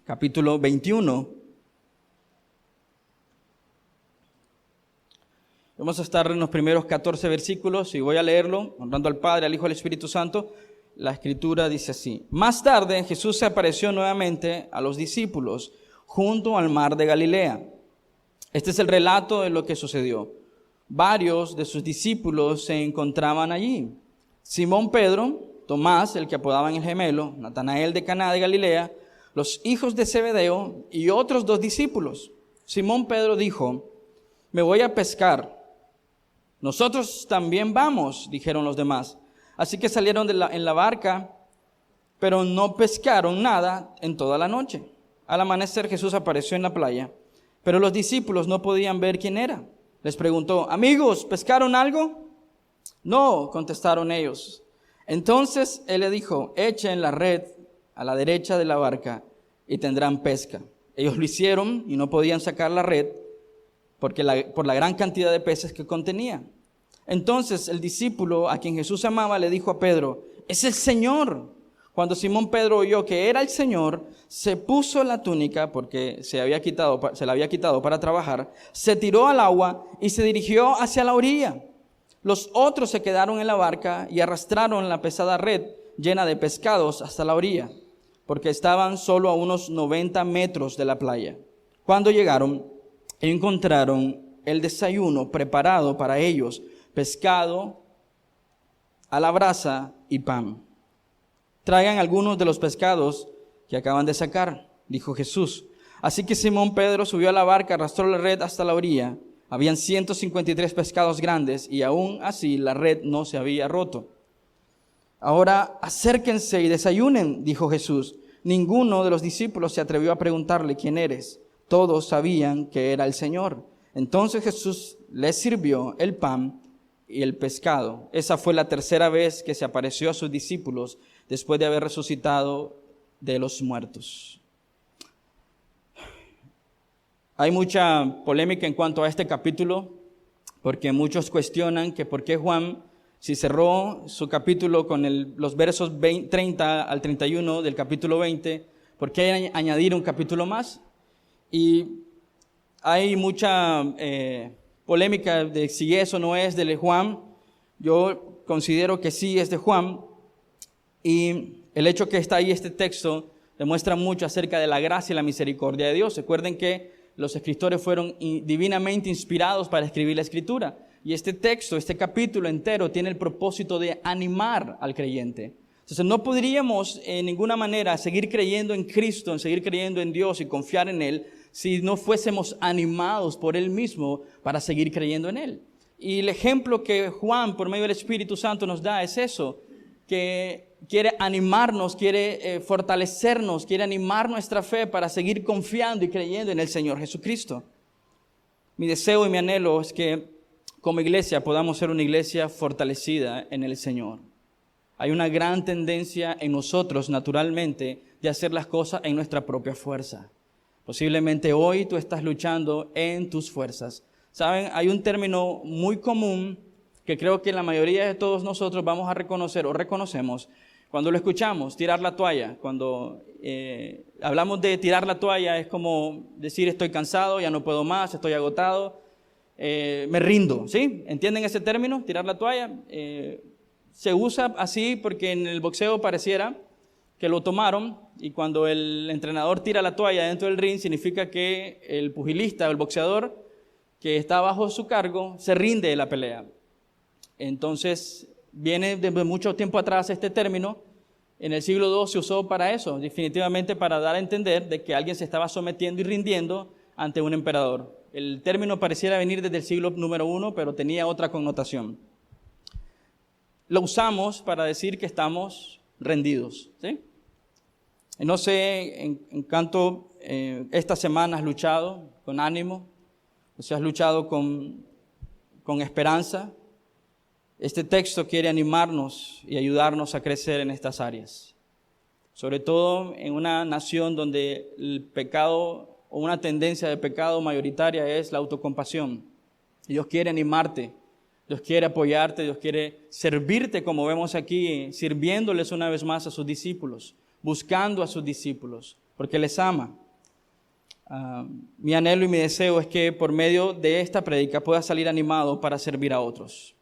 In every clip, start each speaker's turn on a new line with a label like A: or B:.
A: capítulo 21. Vamos a estar en los primeros 14 versículos y voy a leerlo, honrando al Padre, al Hijo y al Espíritu Santo. La Escritura dice así: Más tarde Jesús se apareció nuevamente a los discípulos junto al mar de Galilea. Este es el relato de lo que sucedió. Varios de sus discípulos se encontraban allí. Simón Pedro, Tomás, el que apodaban el gemelo, Natanael de Caná de Galilea, los hijos de Zebedeo y otros 2 discípulos. Simón Pedro dijo: Me voy a pescar. Nosotros también vamos, dijeron los demás. Así que salieron en la barca, pero no pescaron nada en toda la noche. Al amanecer Jesús apareció en la playa, pero los discípulos no podían ver quién era. Les preguntó: Amigos, ¿pescaron algo? No, contestaron ellos. Entonces él le dijo: Echen la red a la derecha de la barca y tendrán pesca. Ellos lo hicieron y no podían sacar la red por la gran cantidad de peces que contenía. Entonces el discípulo a quien Jesús amaba le dijo a Pedro: Es el Señor. Cuando Simón Pedro oyó que era el Señor, se puso la túnica, porque se la había quitado para trabajar, se tiró al agua y se dirigió hacia la orilla. Los otros se quedaron en la barca y arrastraron la pesada red llena de pescados hasta la orilla, porque estaban solo a unos 90 metros de la playa. Cuando llegaron, encontraron el desayuno preparado para ellos: pescado a la brasa y pan. Traigan algunos de los pescados que acaban de sacar, dijo Jesús. Así que Simón Pedro subió a la barca, arrastró la red hasta la orilla. Habían 153 pescados grandes y aún así la red no se había roto. Ahora acérquense y desayunen, dijo Jesús. Ninguno de los discípulos se atrevió a preguntarle: ¿Quién eres? Todos sabían que era el Señor. Entonces Jesús les sirvió el pan y el pescado. Esa fue la tercera vez que se apareció a sus discípulos después de haber resucitado de los muertos. Hay mucha polémica en cuanto a este capítulo, porque muchos cuestionan que por qué Juan, si cerró su capítulo con los versos 30 al 31 del capítulo 20, ¿por qué añadir un capítulo más? Y hay mucha polémica de si eso no es de Juan. Yo considero que sí es de Juan, y el hecho que está ahí este texto demuestra mucho acerca de la gracia y la misericordia de Dios. Recuerden que los escritores fueron divinamente inspirados para escribir la Escritura, y este texto, este capítulo entero tiene el propósito de animar al creyente. Entonces no podríamos en ninguna manera seguir creyendo en Cristo, en seguir creyendo en Dios y confiar en Él, si no fuésemos animados por Él mismo para seguir creyendo en Él. Y el ejemplo que Juan, por medio del Espíritu Santo, nos da es eso, que quiere animarnos, quiere fortalecernos, quiere animar nuestra fe para seguir confiando y creyendo en el Señor Jesucristo. Mi deseo y mi anhelo es que como iglesia podamos ser una iglesia fortalecida en el Señor. Hay una gran tendencia en nosotros, naturalmente, de hacer las cosas en nuestra propia fuerza. Posiblemente hoy tú estás luchando en tus fuerzas. ¿Saben? Hay un término muy común que creo que la mayoría de todos nosotros vamos a reconocer o reconocemos cuando lo escuchamos: tirar la toalla. Cuando hablamos de tirar la toalla es como decir: estoy cansado, ya no puedo más, estoy agotado, me rindo, ¿sí? ¿Entienden ese término? Tirar la toalla. Se usa así porque en el boxeo pareciera que lo tomaron, y cuando el entrenador tira la toalla dentro del ring significa que el pugilista o el boxeador que está bajo su cargo se rinde de la pelea. Entonces viene desde mucho tiempo atrás este término. En el siglo II se usó para eso, definitivamente para dar a entender de que alguien se estaba sometiendo y rindiendo ante un emperador. El término pareciera venir desde el siglo I, pero tenía otra connotación. Lo usamos para decir que estamos rendidos, ¿sí? No sé en cuánto esta semana has luchado con ánimo, o si has luchado con esperanza. Este texto quiere animarnos y ayudarnos a crecer en estas áreas. Sobre todo en una nación donde el pecado o una tendencia de pecado mayoritaria es la autocompasión. Dios quiere animarte, Dios quiere apoyarte, Dios quiere servirte, como vemos aquí, sirviéndoles una vez más a sus discípulos, buscando a sus discípulos, porque les ama. Mi anhelo y mi deseo es que por medio de esta prédica pueda salir animado para servir a otros.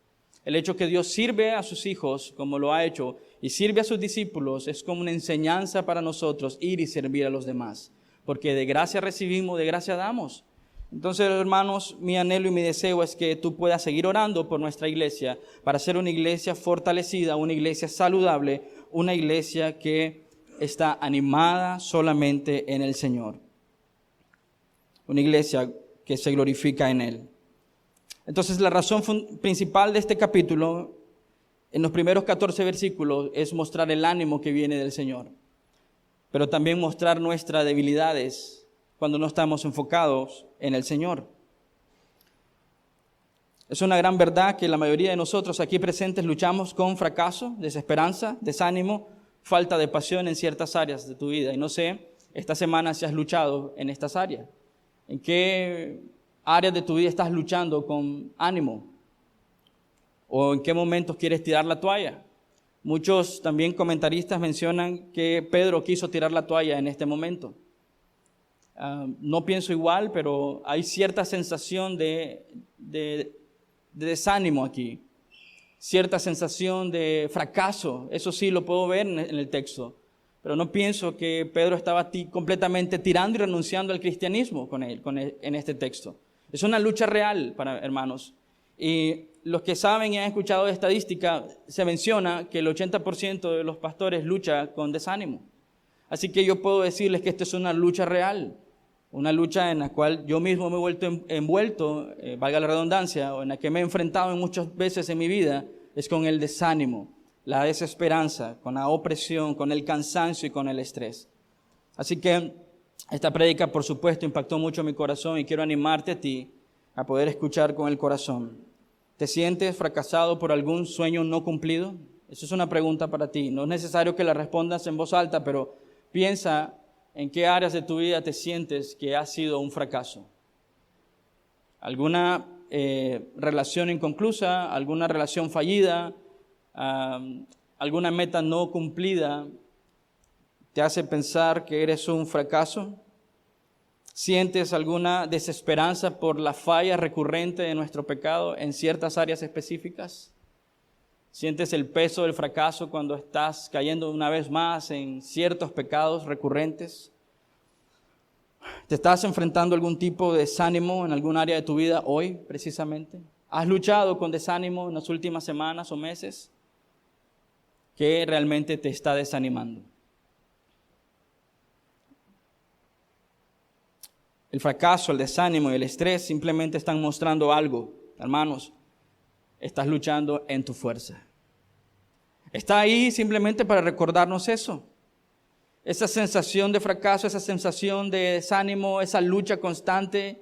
A: El hecho que Dios sirve a sus hijos como lo ha hecho y sirve a sus discípulos es como una enseñanza para nosotros ir y servir a los demás, porque de gracia recibimos, de gracia damos. Entonces, hermanos, mi anhelo y mi deseo es que tú puedas seguir orando por nuestra iglesia para ser una iglesia fortalecida, una iglesia saludable, una iglesia que está animada solamente en el Señor. Una iglesia que se glorifica en Él. Entonces, la razón principal de este capítulo, en los primeros 14 versículos, es mostrar el ánimo que viene del Señor, pero también mostrar nuestras debilidades cuando no estamos enfocados en el Señor. Es una gran verdad que la mayoría de nosotros aquí presentes luchamos con fracaso, desesperanza, desánimo, falta de pasión en ciertas áreas de tu vida. Y no sé, esta semana si has luchado en estas áreas. ¿En qué áreas de tu vida estás luchando con ánimo? ¿O en qué momentos quieres tirar la toalla? Muchos también comentaristas mencionan que Pedro quiso tirar la toalla en este momento. No pienso igual, pero hay cierta sensación de desánimo aquí, cierta sensación de fracaso. Eso sí lo puedo ver en el texto, pero no pienso que Pedro estaba completamente tirando y renunciando al cristianismo con él en este texto. Es una lucha real, hermanos. Y los que saben y han escuchado de estadística, se menciona que el 80% de los pastores lucha con desánimo. Así que yo puedo decirles que esta es una lucha real, una lucha en la cual yo mismo me he vuelto envuelto, valga la redundancia, o en la que me he enfrentado muchas veces en mi vida, es con el desánimo, la desesperanza, con la opresión, con el cansancio y con el estrés. Así que esta prédica, por supuesto, impactó mucho mi corazón y quiero animarte a ti a poder escuchar con el corazón. ¿Te sientes fracasado por algún sueño no cumplido? Esa es una pregunta para ti. No es necesario que la respondas en voz alta, pero piensa en qué áreas de tu vida te sientes que ha sido un fracaso. ¿Alguna relación inconclusa? ¿Alguna relación fallida? ¿Alguna meta no cumplida te hace pensar que eres un fracaso? ¿Sientes alguna desesperanza por la falla recurrente de nuestro pecado en ciertas áreas específicas? ¿Sientes el peso del fracaso cuando estás cayendo una vez más en ciertos pecados recurrentes? ¿Te estás enfrentando a algún tipo de desánimo en algún área de tu vida hoy, precisamente? ¿Has luchado con desánimo en las últimas semanas o meses? ¿Qué realmente te está desanimando? El fracaso, el desánimo y el estrés simplemente están mostrando algo, hermanos. Estás luchando en tu fuerza. Está ahí simplemente para recordarnos eso. Esa sensación de fracaso, esa sensación de desánimo, esa lucha constante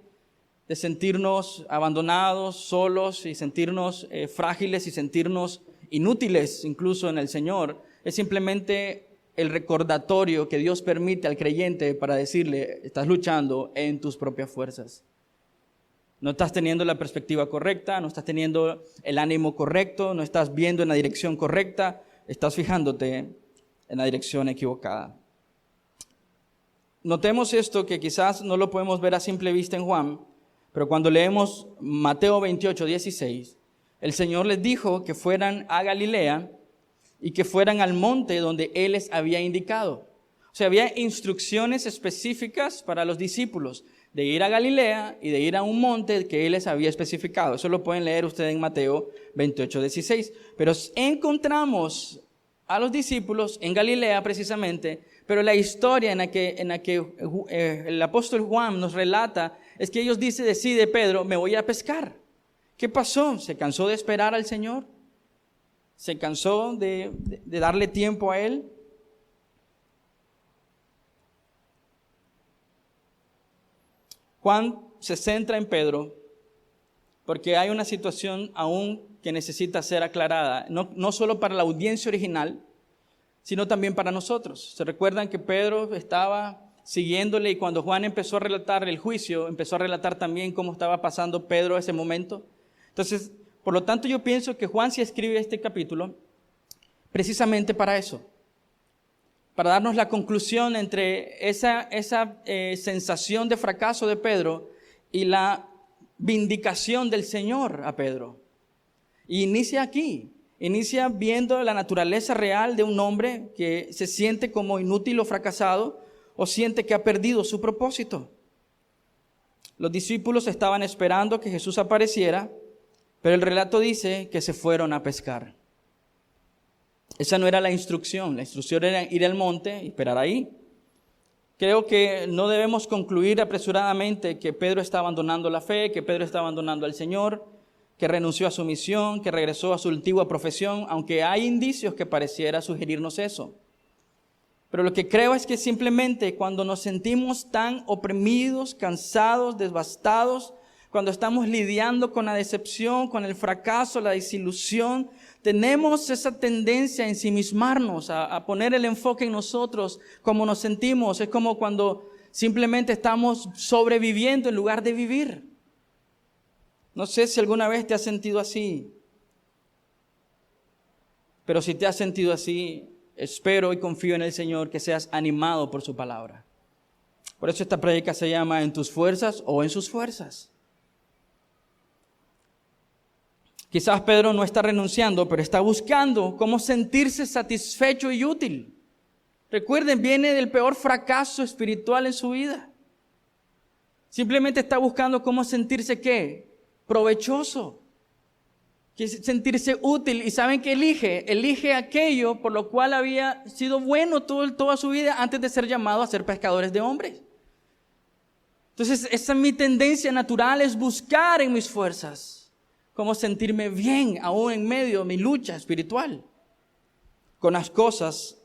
A: de sentirnos abandonados, solos y sentirnos frágiles y sentirnos inútiles incluso en el Señor, es simplemente el recordatorio que Dios permite al creyente para decirle, estás luchando en tus propias fuerzas. No estás teniendo la perspectiva correcta, no estás teniendo el ánimo correcto, no estás viendo en la dirección correcta, estás fijándote en la dirección equivocada. Notemos esto que quizás no lo podemos ver a simple vista en Juan, pero cuando leemos Mateo 28, 16, el Señor les dijo que fueran a Galilea y que fueran al monte donde Él les había indicado. O sea, había instrucciones específicas para los discípulos de ir a Galilea y de ir a un monte que Él les había especificado. Eso lo pueden leer ustedes en Mateo 28, 16. Pero encontramos a los discípulos en Galilea precisamente, pero la historia en la que el apóstol Juan nos relata es que ellos decide Pedro, me voy a pescar. ¿Qué pasó? ¿Se cansó de esperar al Señor? ¿Se cansó de darle tiempo a Él? Juan se centra en Pedro porque hay una situación aún que necesita ser aclarada, no solo para la audiencia original, sino también para nosotros. ¿Se recuerdan que Pedro estaba siguiéndole y cuando Juan empezó a relatar el juicio, empezó a relatar también cómo estaba pasando Pedro ese momento? Entonces, por lo tanto, yo pienso que Juan sí escribe este capítulo precisamente para eso, para darnos la conclusión entre esa sensación de fracaso de Pedro y la vindicación del Señor a Pedro. Y inicia aquí, inicia viendo la naturaleza real de un hombre que se siente como inútil o fracasado o siente que ha perdido su propósito. Los discípulos estaban esperando que Jesús apareciera, pero el relato dice que se fueron a pescar. Esa no era la instrucción era ir al monte y esperar ahí. Creo que no debemos concluir apresuradamente que Pedro está abandonando la fe, que Pedro está abandonando al Señor, que renunció a su misión, que regresó a su antigua profesión, aunque hay indicios que pareciera sugerirnos eso. Pero lo que creo es que simplemente cuando nos sentimos tan oprimidos, cansados, devastados, cuando estamos lidiando con la decepción, con el fracaso, la desilusión, tenemos esa tendencia a ensimismarnos, a poner el enfoque en nosotros, como nos sentimos. Es como cuando simplemente estamos sobreviviendo en lugar de vivir. No sé si alguna vez te has sentido así, pero si te has sentido así, espero y confío en el Señor que seas animado por su palabra. Por eso esta prédica se llama ¿En tus fuerzas o en sus fuerzas? Quizás Pedro no está renunciando, pero está buscando cómo sentirse satisfecho y útil. Recuerden, viene del peor fracaso espiritual en su vida. Simplemente está buscando cómo sentirse, ¿qué? Provechoso. Sentirse útil. ¿Y saben qué elige? Elige aquello por lo cual había sido bueno toda su vida antes de ser llamado a ser pescadores de hombres. Entonces, esa es mi tendencia natural, es buscar en mis fuerzas cómo sentirme bien aún en medio de mi lucha espiritual con las cosas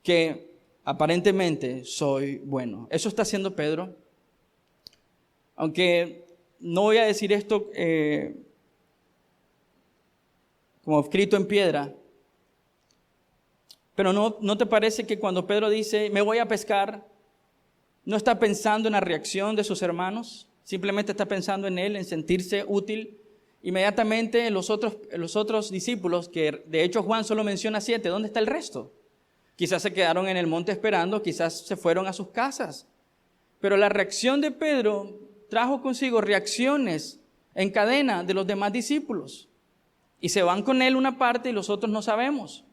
A: que aparentemente soy bueno. Eso está haciendo Pedro. Aunque no voy a decir esto como escrito en piedra, pero ¿no te parece que cuando Pedro dice, me voy a pescar, no está pensando en la reacción de sus hermanos? Simplemente está pensando en él, en sentirse útil. Inmediatamente los otros discípulos, que de hecho Juan solo menciona 7, ¿dónde está el resto? Quizás se quedaron en el monte esperando, quizás se fueron a sus casas. Pero la reacción de Pedro trajo consigo reacciones en cadena de los demás discípulos. Y se van con él una parte y los otros no sabemos.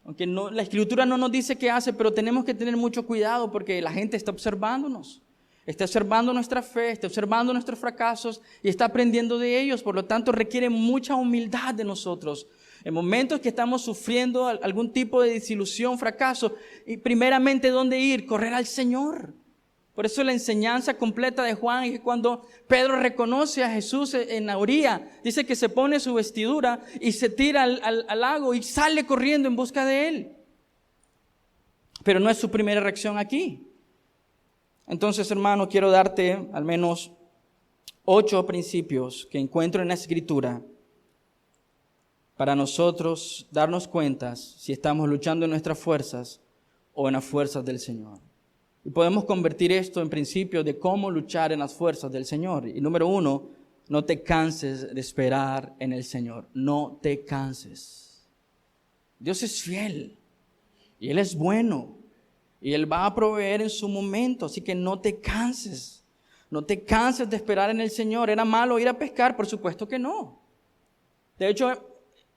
A: Aunque la Escritura no nos dice qué hace, pero tenemos que tener mucho cuidado porque la gente está observándonos. Está observando nuestra fe, está observando nuestros fracasos y está aprendiendo de ellos. Por lo tanto, requiere mucha humildad de nosotros. En momentos que estamos sufriendo algún tipo de desilusión, fracaso, y primeramente, ¿dónde ir? Correr al Señor. Por eso la enseñanza completa de Juan es que cuando Pedro reconoce a Jesús en la orilla, dice que se pone su vestidura y se tira al lago y sale corriendo en busca de él. Pero no es su primera reacción aquí. Entonces, hermano, quiero darte al menos 8 principios que encuentro en la Escritura para nosotros darnos cuenta si estamos luchando en nuestras fuerzas o en las fuerzas del Señor. Y podemos convertir esto en principios de cómo luchar en las fuerzas del Señor. Y número 1, no te canses de esperar en el Señor. No te canses. Dios es fiel y Él es bueno. Y Él va a proveer en su momento, así que no te canses. No te canses de esperar en el Señor. ¿Era malo ir a pescar? Por supuesto que no. De hecho,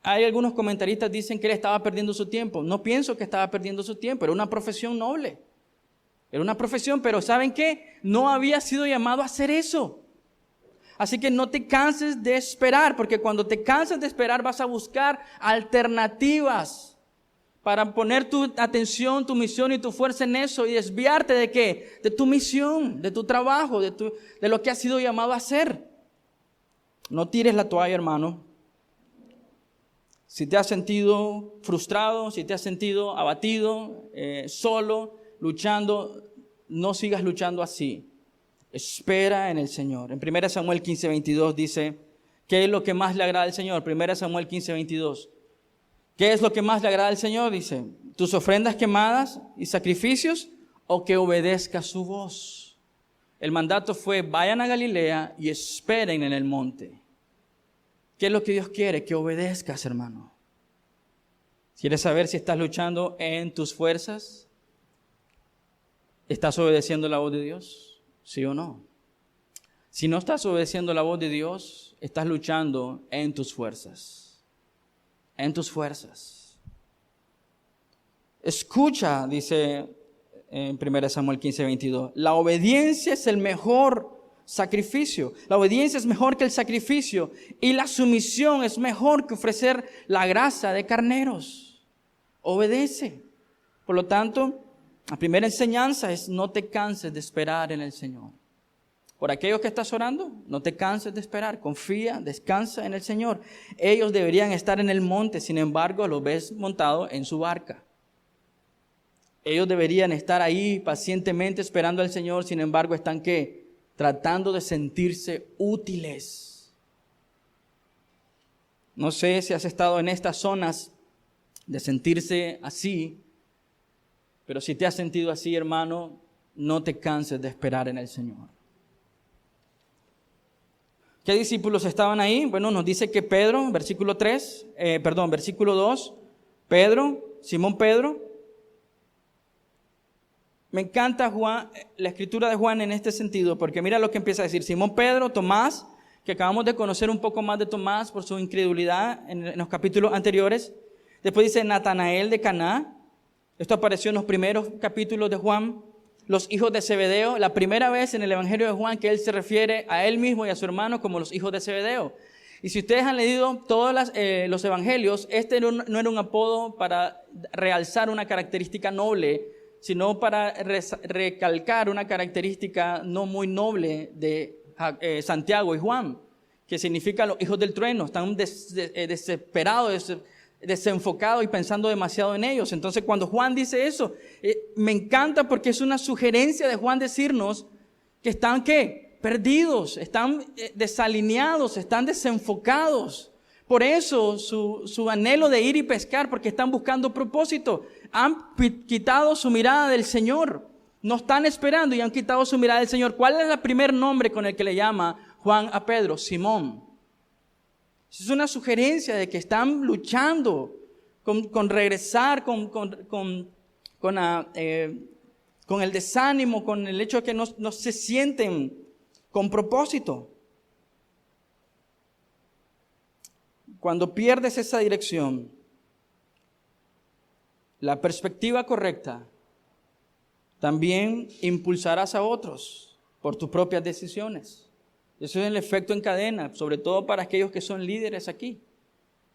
A: hay algunos comentaristas que dicen que él estaba perdiendo su tiempo. No pienso que estaba perdiendo su tiempo. Era una profesión noble. Era una profesión, pero ¿saben qué? No había sido llamado a hacer eso. Así que no te canses de esperar, porque cuando te cansas de esperar vas a buscar alternativas para poner tu atención, tu misión y tu fuerza en eso y desviarte ¿de qué? De tu misión, de tu trabajo, de lo que has sido llamado a hacer. No tires la toalla, hermano. Si te has sentido frustrado, si te has sentido abatido, solo, luchando, no sigas luchando así. Espera en el Señor. En 1 Samuel 15:22 dice, ¿qué es lo que más le agrada al Señor? 1 Samuel 15:22. ¿Qué es lo que más le agrada al Señor? Dice, ¿tus ofrendas quemadas y sacrificios o que obedezca su voz? El mandato fue, vayan a Galilea y esperen en el monte. ¿Qué es lo que Dios quiere? Que obedezcas, hermano. ¿Quieres saber si estás luchando en tus fuerzas ¿Estás obedeciendo la voz de Dios? ¿Sí o no? Si no estás obedeciendo la voz de Dios, estás luchando en tus fuerzas. En tus fuerzas. Escucha, dice en 1 Samuel 15:22, la obediencia es el mejor sacrificio. La obediencia es mejor que el sacrificio y la sumisión es mejor que ofrecer la grasa de carneros. Obedece. Por lo tanto, la primera enseñanza es no te canses de esperar en el Señor. Por aquellos que estás orando, no te canses de esperar. Confía, descansa en el Señor. Ellos deberían estar en el monte, sin embargo, los ves montado en su barca. Ellos deberían estar ahí pacientemente esperando al Señor, sin embargo, están ¿qué? Tratando de sentirse útiles. No sé si has estado en estas zonas de sentirse así, pero si te has sentido así, hermano, no te canses de esperar en el Señor. ¿Qué discípulos estaban ahí? Bueno, nos dice que Pedro, versículo 2, Simón Pedro. Me encanta la escritura de Juan en este sentido, porque mira lo que empieza a decir. Simón Pedro, Tomás, que acabamos de conocer un poco más de Tomás por su incredulidad en los capítulos anteriores. Después dice Natanael de Caná. Esto apareció en los primeros capítulos de Juan. Los hijos de Zebedeo, la primera vez en el Evangelio de Juan que él se refiere a él mismo y a su hermano como los hijos de Zebedeo. Y si ustedes han leído todos los evangelios, este no era un apodo para realzar una característica noble, sino para recalcar una característica no muy noble de Santiago y Juan, que significa los hijos del trueno. Están desesperados, desenfocados y pensando demasiado en ellos. Entonces, cuando Juan dice eso, me encanta porque es una sugerencia de Juan decirnos que están, ¿qué? Perdidos, están desalineados, están desenfocados. Por eso su anhelo de ir y pescar, porque están buscando propósito. Han quitado su mirada del Señor. No están esperando y han quitado su mirada del Señor. ¿Cuál es el primer nombre con el que le llama Juan a Pedro? Simón. Es una sugerencia de que están luchando con regresar, con el desánimo, con el hecho de que no se sienten con propósito. Cuando pierdes esa dirección, la perspectiva correcta, también impulsarás a otros por tus propias decisiones. Eso es el efecto en cadena, sobre todo para aquellos que son líderes aquí,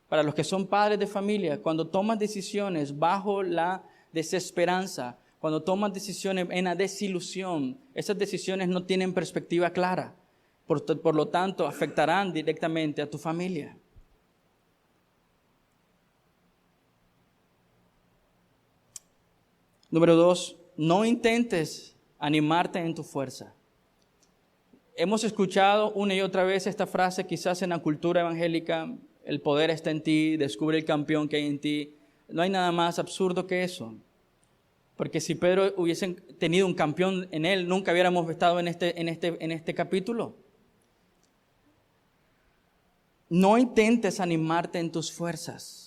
A: para los que son padres de familia. Cuando tomas decisiones bajo la desesperanza, cuando tomas decisiones en la desilusión, esas decisiones no tienen perspectiva clara. Por lo tanto, afectarán directamente a tu familia. Número 2, no intentes animarte en tu fuerza. Hemos escuchado una y otra vez esta frase, quizás en la cultura evangélica: el poder está en ti, descubre el campeón que hay en ti. No hay nada más absurdo que eso. Porque si Pedro hubiese tenido un campeón en él, nunca hubiéramos estado en este capítulo. No intentes animarte en tus fuerzas.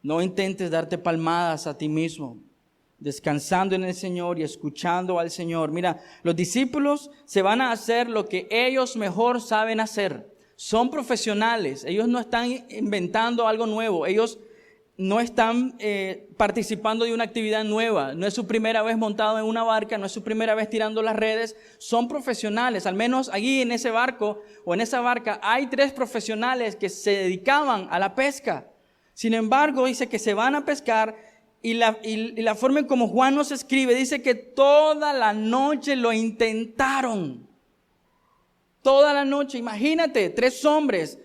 A: No intentes darte palmadas a ti mismo, descansando en el Señor y escuchando al Señor. Mira, los discípulos se van a hacer lo que ellos mejor saben hacer. Son profesionales, ellos no están inventando algo nuevo, ellos no están participando de una actividad nueva. No es su primera vez montado en una barca, no es su primera vez tirando las redes. Son profesionales, al menos allí en ese barco o en esa barca hay 3 profesionales que se dedicaban a la pesca. Sin embargo, dice que se van a pescar y la forma en como Juan nos escribe, dice que toda la noche lo intentaron. Toda la noche, imagínate, 3 hombres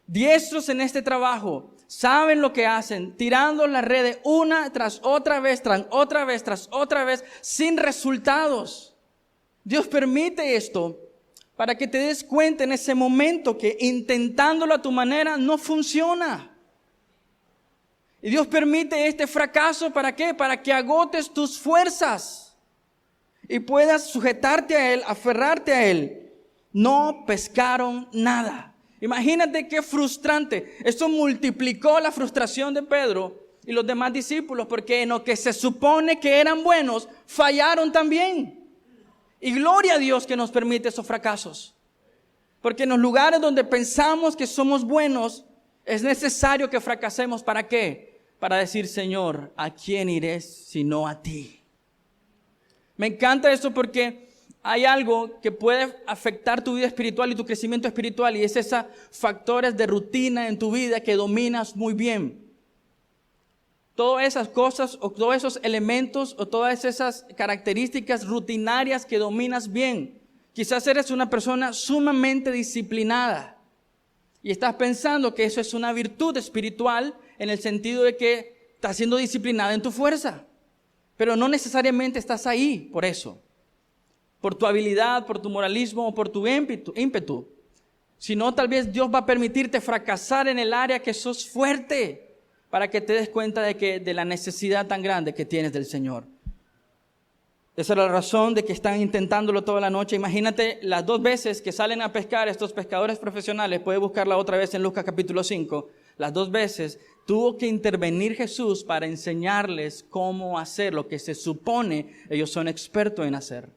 A: diestros en este trabajo, saben lo que hacen, tirando las redes una tras otra vez, tras otra vez, sin resultados. Dios permite esto para que te des cuenta en ese momento que intentándolo a tu manera no funciona. Y Dios permite este fracaso, ¿para qué? Para que agotes tus fuerzas y puedas sujetarte a Él, aferrarte a Él. No pescaron nada. Imagínate qué frustrante. Esto multiplicó la frustración de Pedro, y los demás discípulos, porque en lo que se supone que eran buenos, fallaron también. Y gloria a Dios que nos permite esos fracasos. Porque en los lugares donde pensamos que somos buenos, es necesario que fracasemos. ¿Para qué? Para decir, Señor, ¿a quién iré sino a ti? Me encanta esto porque hay algo que puede afectar tu vida espiritual y tu crecimiento espiritual, y es esos factores de rutina en tu vida que dominas muy bien. Todas esas cosas o todos esos elementos o todas esas características rutinarias que dominas bien. Quizás eres una persona sumamente disciplinada y estás pensando que eso es una virtud espiritual en el sentido de que estás siendo disciplinada en tu fuerza. Pero no necesariamente estás ahí por eso, por tu habilidad, por tu moralismo o por tu ímpetu. Sino tal vez Dios va a permitirte fracasar en el área que sos fuerte, para que te des cuenta de la necesidad tan grande que tienes del Señor. Esa es la razón de que están intentándolo toda la noche. Imagínate las 2 veces que salen a pescar estos pescadores profesionales. Puedes buscarla otra vez en Lucas capítulo 5. Las 2 veces tuvo que intervenir Jesús para enseñarles cómo hacer lo que se supone ellos son expertos en hacer.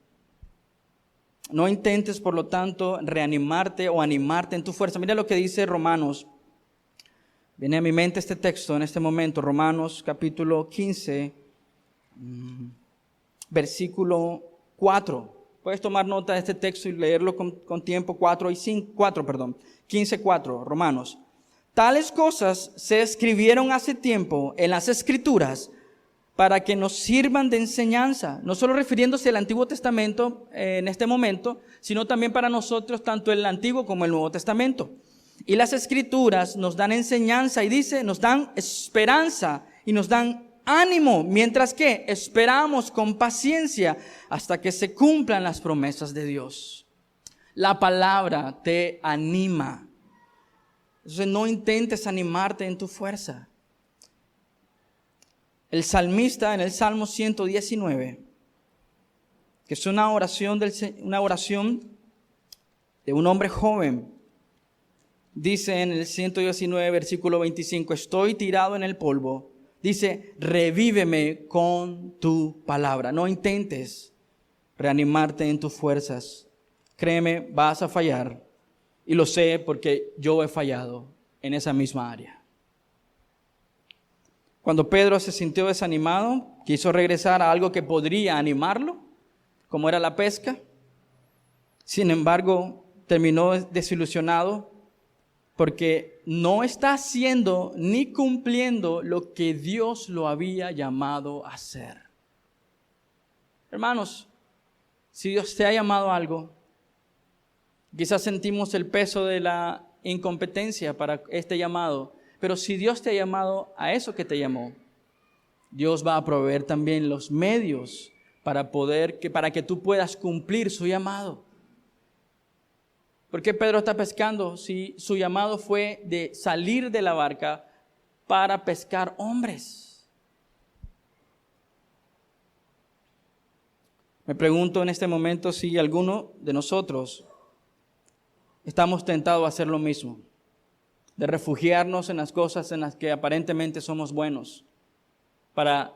A: No intentes, por lo tanto, reanimarte o animarte en tu fuerza. Mira lo que dice Romanos. Viene a mi mente este texto en este momento, Romanos capítulo 15, versículo 4. Puedes tomar nota de este texto y leerlo con tiempo, 15:4, Romanos. Tales cosas se escribieron hace tiempo en las Escrituras para que nos sirvan de enseñanza, no solo refiriéndose al Antiguo Testamento en este momento, sino también para nosotros, tanto el Antiguo como el Nuevo Testamento. Y las Escrituras nos dan enseñanza y dice, nos dan esperanza y nos dan ánimo, mientras que esperamos con paciencia hasta que se cumplan las promesas de Dios. La palabra te anima. Entonces no intentes animarte en tu fuerza. El salmista en el Salmo 119, que es una oración de un hombre joven, dice en el 119, versículo 25, estoy tirado en el polvo. Dice, revíveme con tu palabra. No intentes reanimarte en tus fuerzas. Créeme, vas a fallar. Y lo sé porque yo he fallado en esa misma área. Cuando Pedro se sintió desanimado, quiso regresar a algo que podría animarlo, como era la pesca. Sin embargo, terminó desilusionado, porque no está haciendo ni cumpliendo lo que Dios lo había llamado a hacer. Hermanos, si Dios te ha llamado a algo, quizás sentimos el peso de la incompetencia para este llamado, pero si Dios te ha llamado a eso que te llamó, Dios va a proveer también los medios para que tú puedas cumplir su llamado. ¿Por qué Pedro está pescando si su llamado fue de salir de la barca para pescar hombres? Me pregunto en este momento si alguno de nosotros estamos tentados a hacer lo mismo, de refugiarnos en las cosas en las que aparentemente somos buenos, para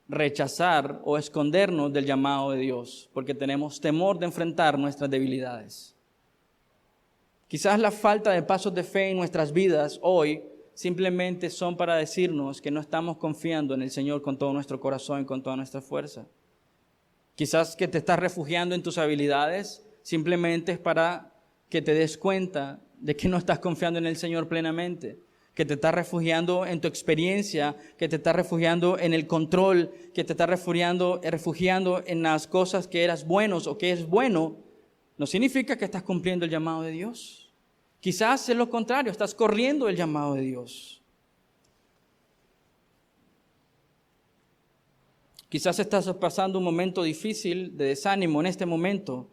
A: rechazar o escondernos del llamado de Dios, porque tenemos temor de enfrentar nuestras debilidades. Quizás la falta de pasos de fe en nuestras vidas hoy simplemente son para decirnos que no estamos confiando en el Señor con todo nuestro corazón y con toda nuestra fuerza. Quizás que te estás refugiando en tus habilidades simplemente es para que te des cuenta de que no estás confiando en el Señor plenamente, que te estás refugiando en tu experiencia, que te estás refugiando en el control, que te estás refugiando en las cosas que eras buenos o que es bueno. No significa que estás cumpliendo el llamado de Dios. Quizás es lo contrario, estás corriendo el llamado de Dios. Quizás estás pasando un momento difícil de desánimo en este momento.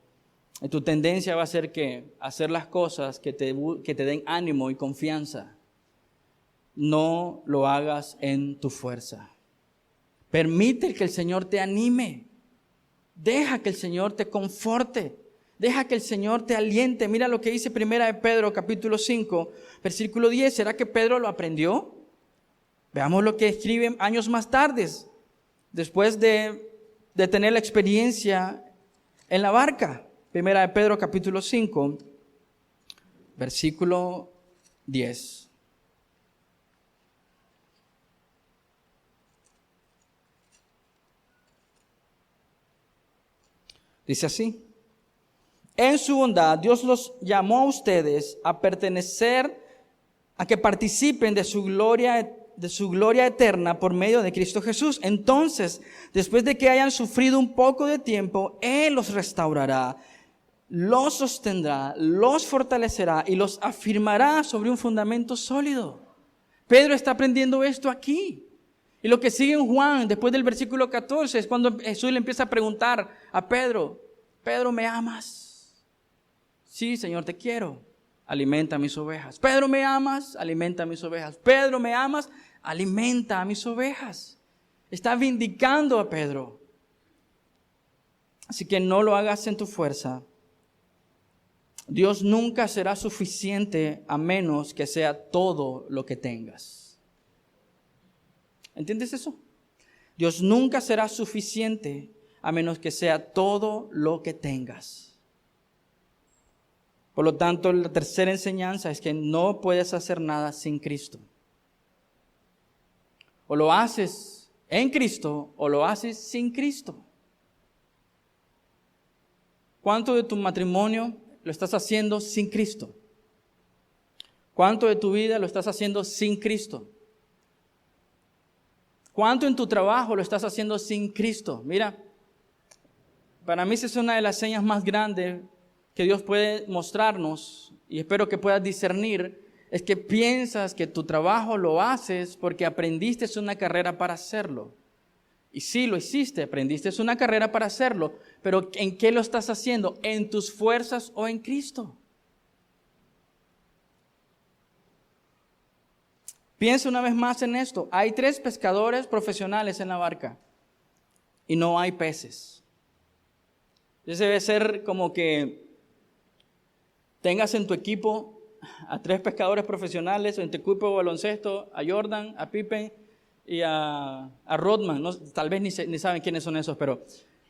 A: Y tu tendencia va a ser que hacer las cosas que te den ánimo y confianza. No lo hagas en tu fuerza. Permite que el Señor te anime. Deja que el Señor te conforte. Deja que el Señor te aliente. Mira lo que dice 1 Pedro capítulo 5, versículo 10. ¿Será que Pedro lo aprendió? Veamos lo que escribe años más tarde, después de tener la experiencia en la barca. Primera de Pedro capítulo 5, versículo 10. Dice así: en su bondad Dios los llamó a ustedes a pertenecer, a que participen de su gloria eterna por medio de Cristo Jesús. Entonces, después de que hayan sufrido un poco de tiempo, Él los restaurará, los sostendrá, los fortalecerá y los afirmará sobre un fundamento sólido. Pedro está aprendiendo esto aquí. Y lo que sigue en Juan, después del versículo 14, es cuando Jesús le empieza a preguntar a Pedro: Pedro, ¿me amas? Sí, Señor, te quiero. Alimenta a mis ovejas. Pedro, ¿me amas? Alimenta a mis ovejas. Pedro, ¿me amas? Alimenta a mis ovejas. Está vindicando a Pedro. Así que no lo hagas en tu fuerza. Dios nunca será suficiente a menos que sea todo lo que tengas. ¿Entiendes eso? Dios nunca será suficiente a menos que sea todo lo que tengas. Por lo tanto, la tercera enseñanza es que no puedes hacer nada sin Cristo. O lo haces en Cristo o lo haces sin Cristo. ¿Cuánto de tu matrimonio lo estás haciendo sin Cristo? ¿Cuánto de tu vida lo estás haciendo sin Cristo? ¿Cuánto en tu trabajo lo estás haciendo sin Cristo? Mira, para mí esa es una de las señas más grandes que Dios puede mostrarnos, y espero que puedas discernir, es que piensas que tu trabajo lo haces porque aprendiste una carrera para hacerlo. Y sí, lo hiciste, aprendiste una carrera para hacerlo, pero ¿en qué lo estás haciendo? ¿En tus fuerzas o en Cristo? Piensa una vez más en esto. Hay 3 pescadores profesionales en la barca y no hay peces. Ese debe ser como que tengas en tu equipo a 3 pescadores profesionales, en tu equipo de baloncesto, a Jordan, a Pippen y a Rodman. No, tal vez ni saben quiénes son esos, pero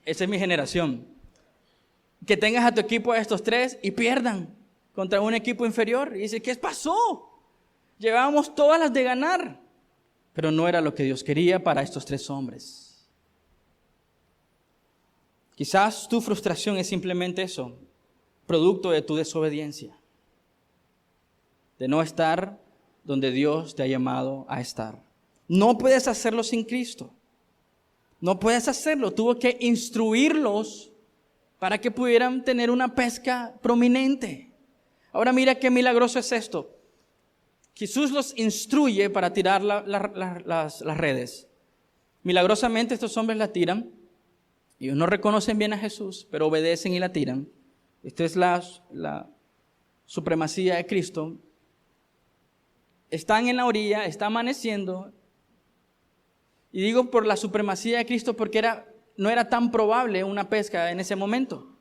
A: esa es mi generación. Que tengas a tu equipo a estos 3 y pierdan contra un equipo inferior. Y dices, ¿qué pasó? Llevábamos todas las de ganar, pero no era lo que Dios quería para estos 3 hombres. Quizás tu frustración es simplemente eso, producto de tu desobediencia, de no estar donde Dios te ha llamado a estar. No puedes hacerlo sin Cristo. No puedes hacerlo. Tuvo que instruirlos para que pudieran tener una pesca prominente. Ahora mira qué milagroso es esto. Jesús los instruye para tirar las redes. Milagrosamente estos hombres la tiran. Ellos no reconocen bien a Jesús, pero obedecen y la tiran. Esta es la supremacía de Cristo. Están en la orilla, está amaneciendo. Y digo por la supremacía de Cristo porque no era tan probable una pesca en ese momento.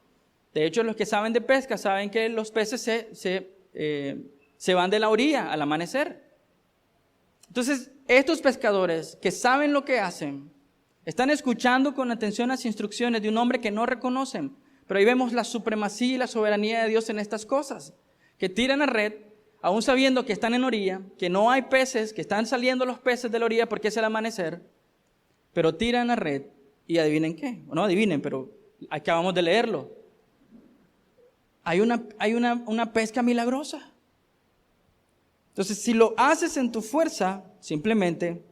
A: De hecho, los que saben de pesca saben que los peces se van de la orilla al amanecer. Entonces, estos pescadores que saben lo que hacen, están escuchando con atención las instrucciones de un hombre que no reconocen. Pero ahí vemos la supremacía y la soberanía de Dios en estas cosas. Que tiran la red, aún sabiendo que están en orilla, que no hay peces, que están saliendo los peces de la orilla porque es el amanecer. Pero tiran la red y adivinen qué. No adivinen, pero acabamos de leerlo. Hay una pesca milagrosa. Entonces, si lo haces en tu fuerza, simplemente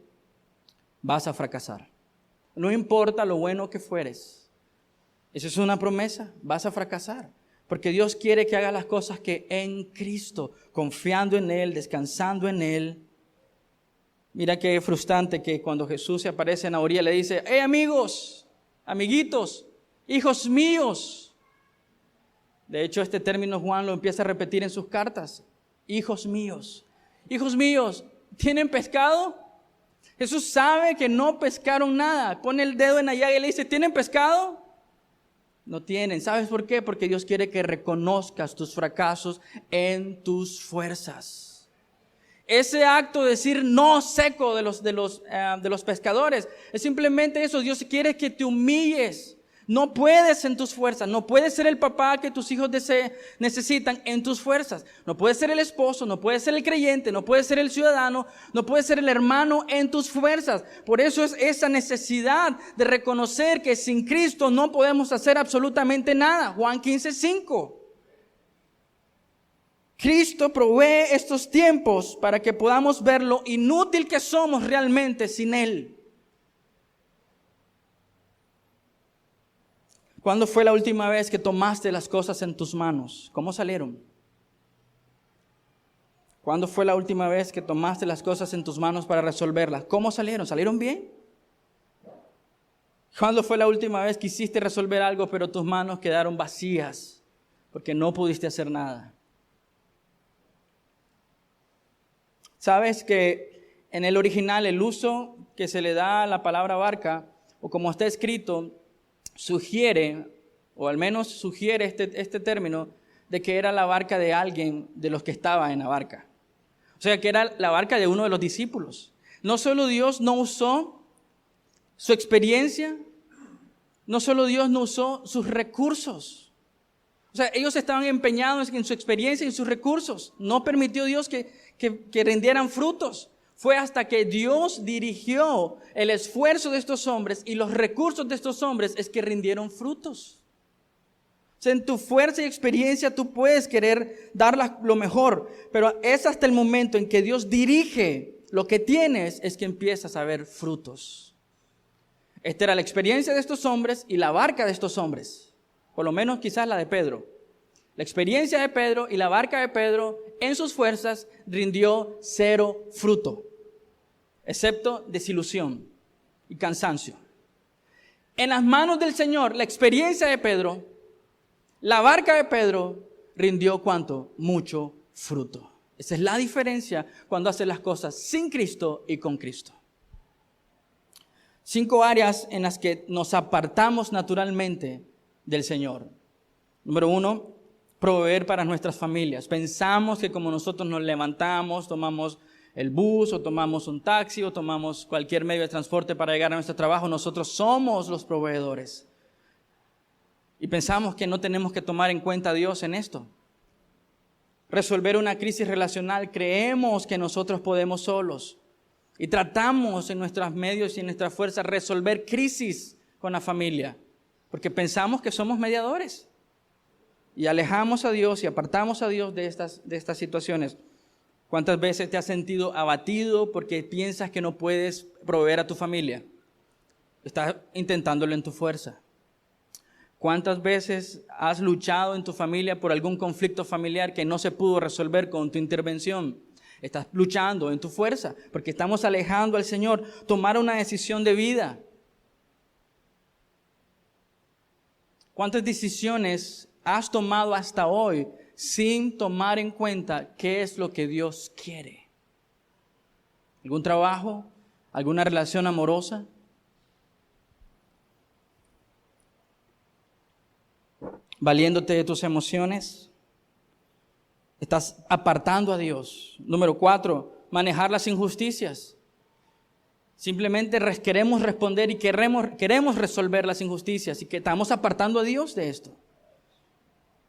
A: vas a fracasar. No importa lo bueno que fueres. Esa es una promesa, vas a fracasar. Porque Dios quiere que hagas las cosas que en Cristo, confiando en Él, descansando en Él. Mira qué frustrante que cuando Jesús se aparece en la orilla le dice, ¡hey amigos, amiguitos, hijos míos! De hecho, este término Juan lo empieza a repetir en sus cartas. Hijos míos, ¿tienen pescado? Jesús sabe que no pescaron nada. Pone el dedo en la llaga y le dice, ¿tienen pescado? No tienen. ¿Sabes por qué? Porque Dios quiere que reconozcas tus fracasos en tus fuerzas. ese acto de decir no seco de los pescadores es simplemente eso. Dios quiere que te humilles. No puedes en tus fuerzas, no puedes ser el papá que tus hijos necesitan en tus fuerzas. No puedes ser el esposo, no puedes ser el creyente, no puedes ser el ciudadano, no puedes ser el hermano en tus fuerzas. Por eso es esa necesidad de reconocer que sin Cristo no podemos hacer absolutamente nada. Juan 15:5. Cristo provee estos tiempos para que podamos ver lo inútil que somos realmente sin Él. ¿Cuándo fue la última vez que tomaste las cosas en tus manos? ¿Cómo salieron? ¿Cuándo fue la última vez que tomaste las cosas en tus manos para resolverlas? ¿Cómo salieron? ¿Salieron bien? ¿Cuándo fue la última vez que quisiste resolver algo pero tus manos quedaron vacías porque no pudiste hacer nada? ¿Sabes que en el original el uso que se le da a la palabra barca, o como está escrito, sugiere, o al menos sugiere este término, de que era la barca de alguien de los que estaba en la barca? O sea, que era la barca de uno de los discípulos. No solo Dios no usó su experiencia, no solo Dios no usó sus recursos. O sea, ellos estaban empeñados en su experiencia y en sus recursos. No permitió Dios que rindieran frutos. Fue hasta que Dios dirigió el esfuerzo de estos hombres y los recursos de estos hombres es que rindieron frutos. O sea, en tu fuerza y experiencia tú puedes querer dar lo mejor, pero es hasta el momento en que Dios dirige lo que tienes es que empiezas a ver frutos. Esta era la experiencia de estos hombres y la barca de estos hombres, por lo menos quizás la de Pedro. La experiencia de Pedro y la barca de Pedro en sus fuerzas rindió 0 fruto, excepto desilusión y cansancio. En las manos del Señor, la experiencia de Pedro, la barca de Pedro rindió ¿cuánto? Mucho fruto. Esa es la diferencia cuando haces las cosas sin Cristo y con Cristo. 5 áreas en las que nos apartamos naturalmente del Señor. Número 1, proveer para nuestras familias. Pensamos que como nosotros nos levantamos, tomamos el bus o tomamos un taxi o tomamos cualquier medio de transporte para llegar a nuestro trabajo, nosotros somos los proveedores. Y pensamos que no tenemos que tomar en cuenta a Dios en esto. Resolver una crisis relacional, creemos que nosotros podemos solos. Y tratamos en nuestros medios y en nuestras fuerzas resolver crisis con la familia, porque pensamos que somos mediadores. Y alejamos a Dios y apartamos a Dios de estas situaciones. ¿Cuántas veces te has sentido abatido porque piensas que no puedes proveer a tu familia? Estás intentándolo en tu fuerza. ¿Cuántas veces has luchado en tu familia por algún conflicto familiar que no se pudo resolver con tu intervención? Estás luchando en tu fuerza porque estamos alejando al Señor. Tomar una decisión de vida. ¿Cuántas decisiones has tomado hasta hoy sin tomar en cuenta qué es lo que Dios quiere? ¿Algún trabajo? ¿Alguna relación amorosa? ¿Valiéndote de tus emociones? ¿Estás apartando a Dios? Número 4, manejar las injusticias. Simplemente queremos responder y queremos resolver las injusticias y que estamos apartando a Dios de esto.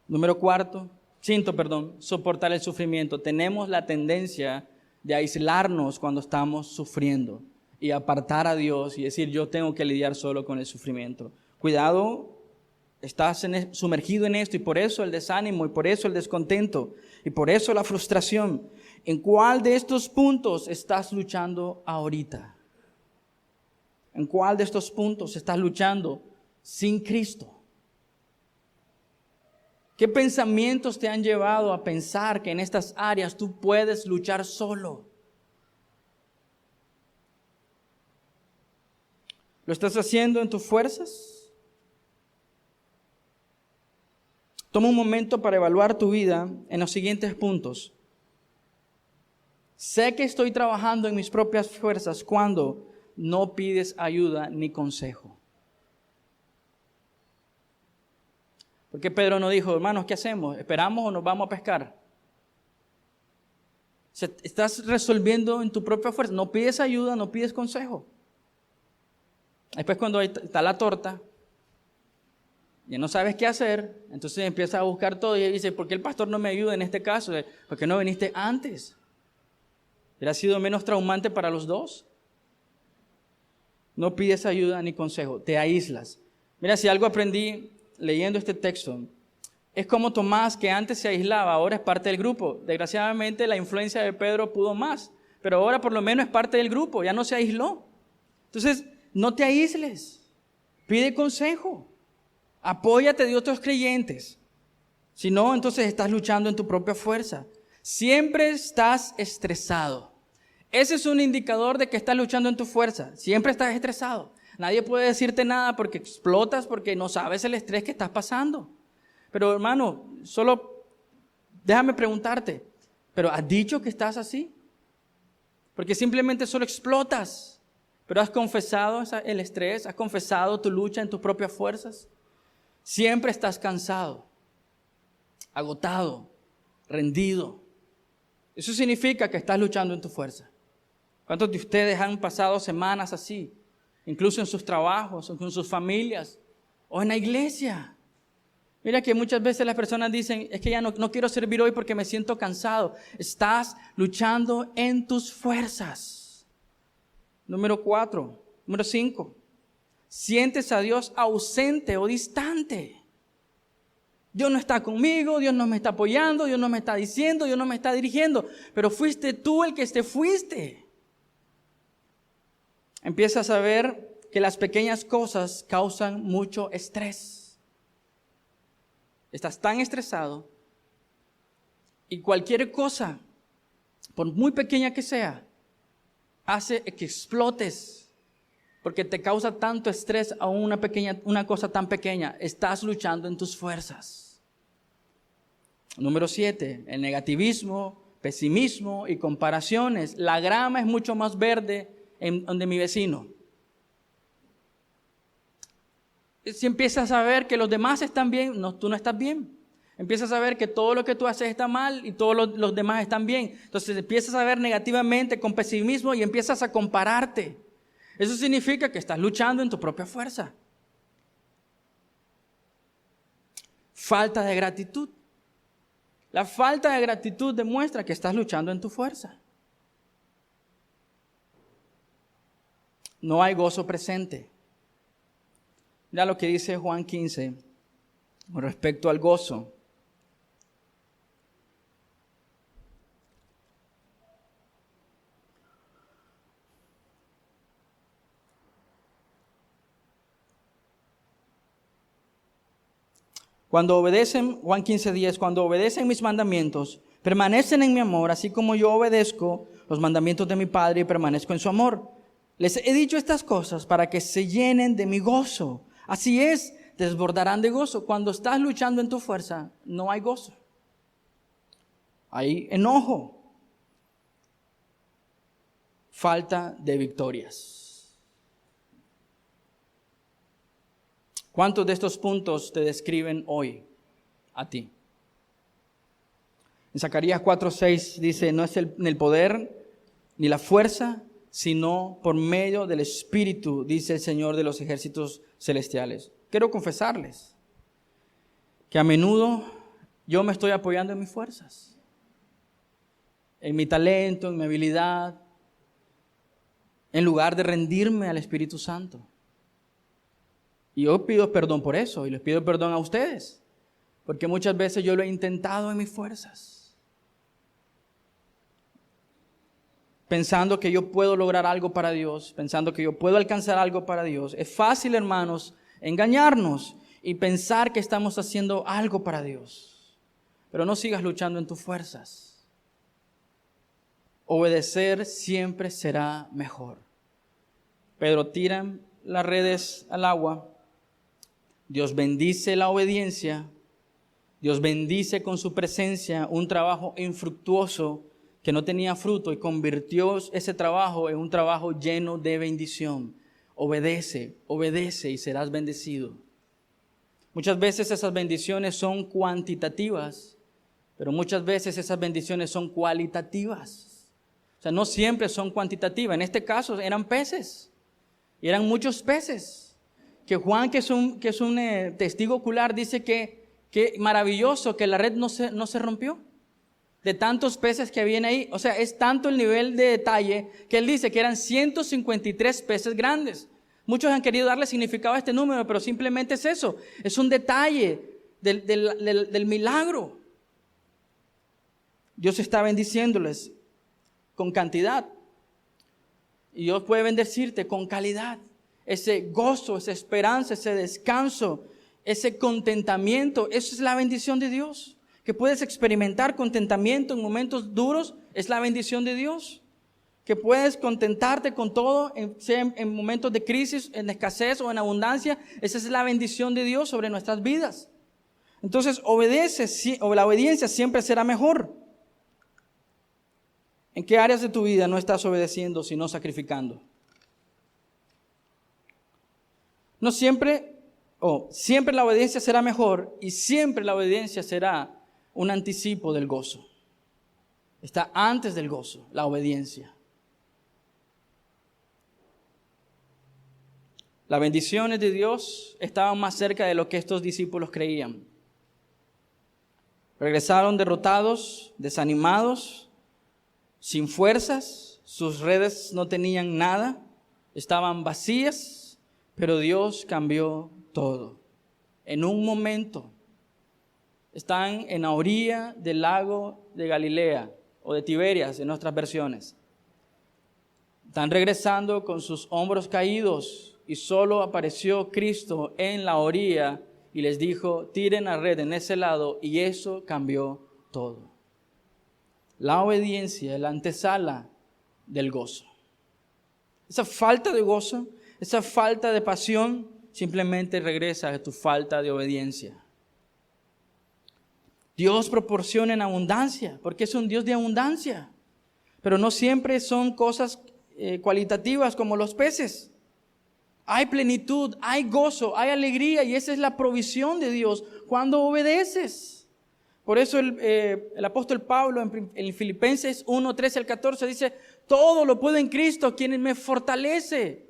A: Número 5, soportar el sufrimiento. Tenemos la tendencia de aislarnos cuando estamos sufriendo y apartar a Dios y decir yo tengo que lidiar solo con el sufrimiento. Cuidado, estás sumergido en esto y por eso el desánimo y por eso el descontento y por eso la frustración. ¿En cuál de estos puntos estás luchando ahorita? ¿En cuál de estos puntos estás luchando sin Cristo? ¿Qué pensamientos te han llevado a pensar que en estas áreas tú puedes luchar solo? ¿Lo estás haciendo en tus fuerzas? Toma un momento para evaluar tu vida en los siguientes puntos. Sé que estoy trabajando en mis propias fuerzas cuando no pides ayuda ni consejo. Porque Pedro no dijo, hermanos, ¿qué hacemos? ¿Esperamos o nos vamos a pescar? sea, estás resolviendo en tu propia fuerza. No pides ayuda, no pides consejo. Después cuando está la torta, y no sabes qué hacer, entonces empiezas a buscar todo y dices, ¿por qué el pastor no me ayuda en este caso? ¿Por qué no viniste antes? ¿Hubiera sido menos traumante para los dos? No pides ayuda ni consejo, te aíslas. Mira, si algo aprendí leyendo este texto, es como Tomás, que antes se aislaba, ahora es parte del grupo. Desgraciadamente la influencia de Pedro pudo más, pero ahora por lo menos es parte del grupo, ya no se aisló. Entonces, no te aísles, pide consejo, apóyate de otros creyentes. Si no, entonces estás luchando en tu propia fuerza. Siempre estás estresado. Ese es un indicador de que estás luchando en tu fuerza. Siempre estás estresado. Nadie puede decirte nada porque explotas, porque no sabes el estrés que estás pasando. Pero hermano, solo déjame preguntarte, ¿pero has dicho que estás así? Porque simplemente solo explotas. ¿Pero has confesado el estrés? ¿Has confesado tu lucha en tus propias fuerzas? Siempre estás cansado, agotado, rendido. Eso significa que estás luchando en tu fuerza. ¿Cuántos de ustedes han pasado semanas así? Incluso en sus trabajos, o con sus familias, o en la iglesia. Mira que muchas veces las personas dicen, es que ya no quiero servir hoy porque me siento cansado. Estás luchando en tus fuerzas. Número 5. Sientes a Dios ausente o distante. Dios no está conmigo, Dios no me está apoyando, Dios no me está diciendo, Dios no me está dirigiendo. Pero fuiste tú el que te fuiste. Empiezas a ver que las pequeñas cosas causan mucho estrés. Estás tan estresado y cualquier cosa, por muy pequeña que sea, hace que explotes porque te causa tanto estrés a una cosa tan pequeña. Estás luchando en tus fuerzas. Número 7, el negativismo, pesimismo y comparaciones. La grama es mucho más verde donde mi vecino. Si empiezas a ver que los demás están bien, tú no estás bien. Empiezas a ver que todo lo que tú haces está mal y todos los demás están bien. Entonces empiezas a ver negativamente con pesimismo y empiezas a compararte. Eso significa que estás luchando en tu propia fuerza. Falta de gratitud. La falta de gratitud demuestra que estás luchando en tu fuerza. No hay gozo presente. Mira lo que dice Juan 15 con respecto al gozo. Cuando obedecen, Juan 15:10, cuando obedecen mis mandamientos, permanecen en mi amor, así como yo obedezco los mandamientos de mi Padre y permanezco en su amor. Les he dicho estas cosas para que se llenen de mi gozo. Así es, desbordarán de gozo. Cuando estás luchando en tu fuerza, no hay gozo. Hay enojo. Falta de victorias. ¿Cuántos de estos puntos te describen hoy a ti? En Zacarías 4:6 dice, no es ni el poder ni la fuerza, sino por medio del Espíritu, dice el Señor de los ejércitos celestiales. Quiero confesarles que a menudo yo me estoy apoyando en mis fuerzas, en mi talento, en mi habilidad, en lugar de rendirme al Espíritu Santo. Y yo pido perdón por eso, y les pido perdón a ustedes, porque muchas veces yo lo he intentado en mis fuerzas, pensando que yo puedo lograr algo para Dios, pensando que yo puedo alcanzar algo para Dios. Es fácil, hermanos, engañarnos y pensar que estamos haciendo algo para Dios, pero no sigas luchando en tus fuerzas. Obedecer siempre será mejor. Pedro tira las redes al agua. Dios bendice la obediencia. Dios bendice con su presencia un trabajo infructuoso que no tenía fruto y convirtió ese trabajo en un trabajo lleno de bendición. Obedece, obedece y serás bendecido. Muchas veces esas bendiciones son cuantitativas, pero muchas veces esas bendiciones son cualitativas. O sea, no siempre son cuantitativas. En este caso eran peces. Y eran muchos peces. Que Juan, que es un testigo ocular, dice que maravilloso que la red no se rompió. De tantos peces que habían ahí. O sea, es tanto el nivel de detalle que él dice que eran 153 peces grandes. Muchos han querido darle significado a este número, pero simplemente es eso. Es un detalle del milagro. Dios está bendiciéndoles con cantidad. Y Dios puede bendecirte con calidad. Ese gozo, esa esperanza, ese descanso, ese contentamiento, eso es la bendición de Dios. Que puedes experimentar contentamiento en momentos duros, es la bendición de Dios. Que puedes contentarte con todo, sea en momentos de crisis, en escasez o en abundancia, esa es la bendición de Dios sobre nuestras vidas. Entonces, la obediencia siempre será mejor. ¿En qué áreas de tu vida no estás obedeciendo, sino sacrificando? No siempre, siempre la obediencia será mejor y siempre la obediencia será un anticipo del gozo. Está antes del gozo, la obediencia. Las bendiciones de Dios estaban más cerca de lo que estos discípulos creían. Regresaron derrotados, desanimados, sin fuerzas, sus redes no tenían nada, estaban vacías, pero Dios cambió todo. En un momento, están en la orilla del lago de Galilea o de Tiberias en nuestras versiones. Están regresando con sus hombros caídos y solo apareció Cristo en la orilla y les dijo, tiren la red en ese lado, y eso cambió todo. La obediencia es la antesala del gozo. Esa falta de gozo, esa falta de pasión, simplemente regresa a tu falta de obediencia. Dios proporciona en abundancia, porque es un Dios de abundancia. Pero no siempre son cosas cualitativas como los peces. Hay plenitud, hay gozo, hay alegría, y esa es la provisión de Dios cuando obedeces. Por eso el apóstol Pablo en Filipenses 1, 13 al 14 dice, todo lo puedo en Cristo, quien me fortalece.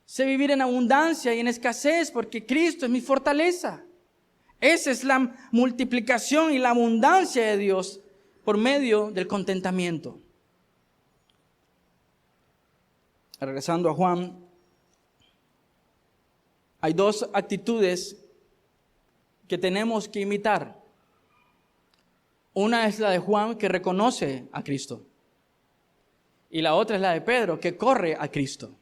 A: Sé vivir en abundancia y en escasez, porque Cristo es mi fortaleza. Esa es la multiplicación y la abundancia de Dios por medio del contentamiento. Regresando a Juan, hay dos actitudes que tenemos que imitar. Una es la de Juan, que reconoce a Cristo. Y la otra es la de Pedro, que corre a Cristo.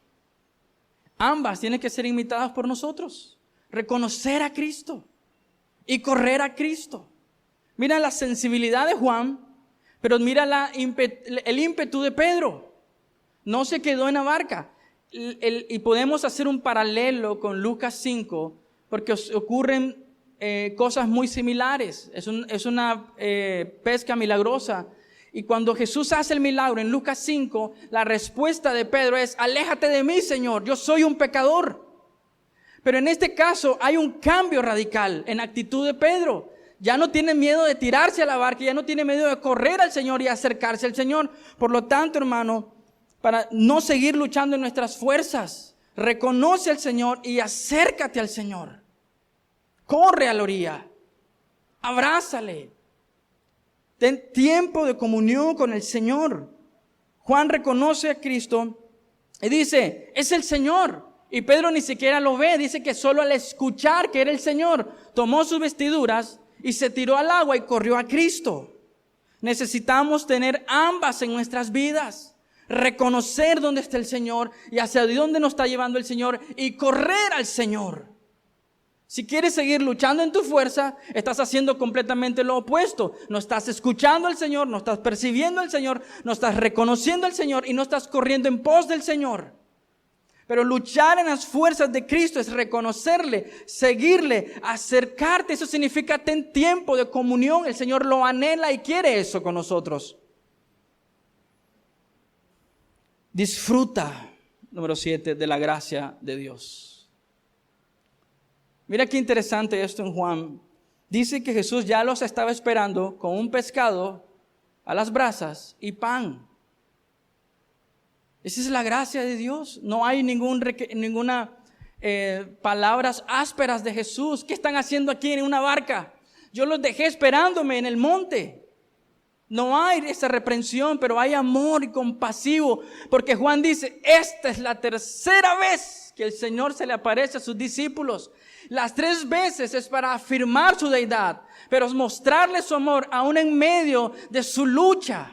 A: Ambas tienen que ser imitadas por nosotros. Reconocer a Cristo y correr a Cristo. Mira la sensibilidad de Juan, pero mira el ímpetu de Pedro. No se quedó en la barca. Y podemos hacer un paralelo con Lucas 5, porque ocurren cosas muy similares. Es una pesca milagrosa. Y cuando Jesús hace el milagro en Lucas 5, la respuesta de Pedro es, aléjate de mí, Señor, yo soy un pecador. Pero en este caso hay un cambio radical en la actitud de Pedro. Ya no tiene miedo de tirarse a la barca, ya no tiene miedo de correr al Señor y acercarse al Señor. Por lo tanto, hermano, para no seguir luchando en nuestras fuerzas, reconoce al Señor y acércate al Señor. Corre a la orilla, abrázale. Ten tiempo de comunión con el Señor. Juan reconoce a Cristo y dice, es el Señor. Y Pedro ni siquiera lo ve, dice que solo al escuchar que era el Señor, tomó sus vestiduras y se tiró al agua y corrió a Cristo. Necesitamos tener ambas en nuestras vidas. Reconocer dónde está el Señor y hacia dónde nos está llevando el Señor y correr al Señor. Si quieres seguir luchando en tu fuerza, estás haciendo completamente lo opuesto. No estás escuchando al Señor, no estás percibiendo al Señor, no estás reconociendo al Señor y no estás corriendo en pos del Señor. Pero luchar en las fuerzas de Cristo es reconocerle, seguirle, acercarte. Eso significa ten tiempo de comunión. El Señor lo anhela y quiere eso con nosotros. Disfruta, número 7, de la gracia de Dios. Mira qué interesante esto en Juan. Dice que Jesús ya los estaba esperando con un pescado a las brasas y pan. Esa es la gracia de Dios. No hay ninguna palabras ásperas de Jesús. ¿Qué están haciendo aquí en una barca? Yo los dejé esperándome en el monte. No hay esa reprensión, pero hay amor y compasivo, porque Juan dice, esta es la tercera vez que el Señor se le aparece a sus discípulos. Las 3 veces es para afirmar su deidad, pero mostrarle su amor aún en medio de su lucha.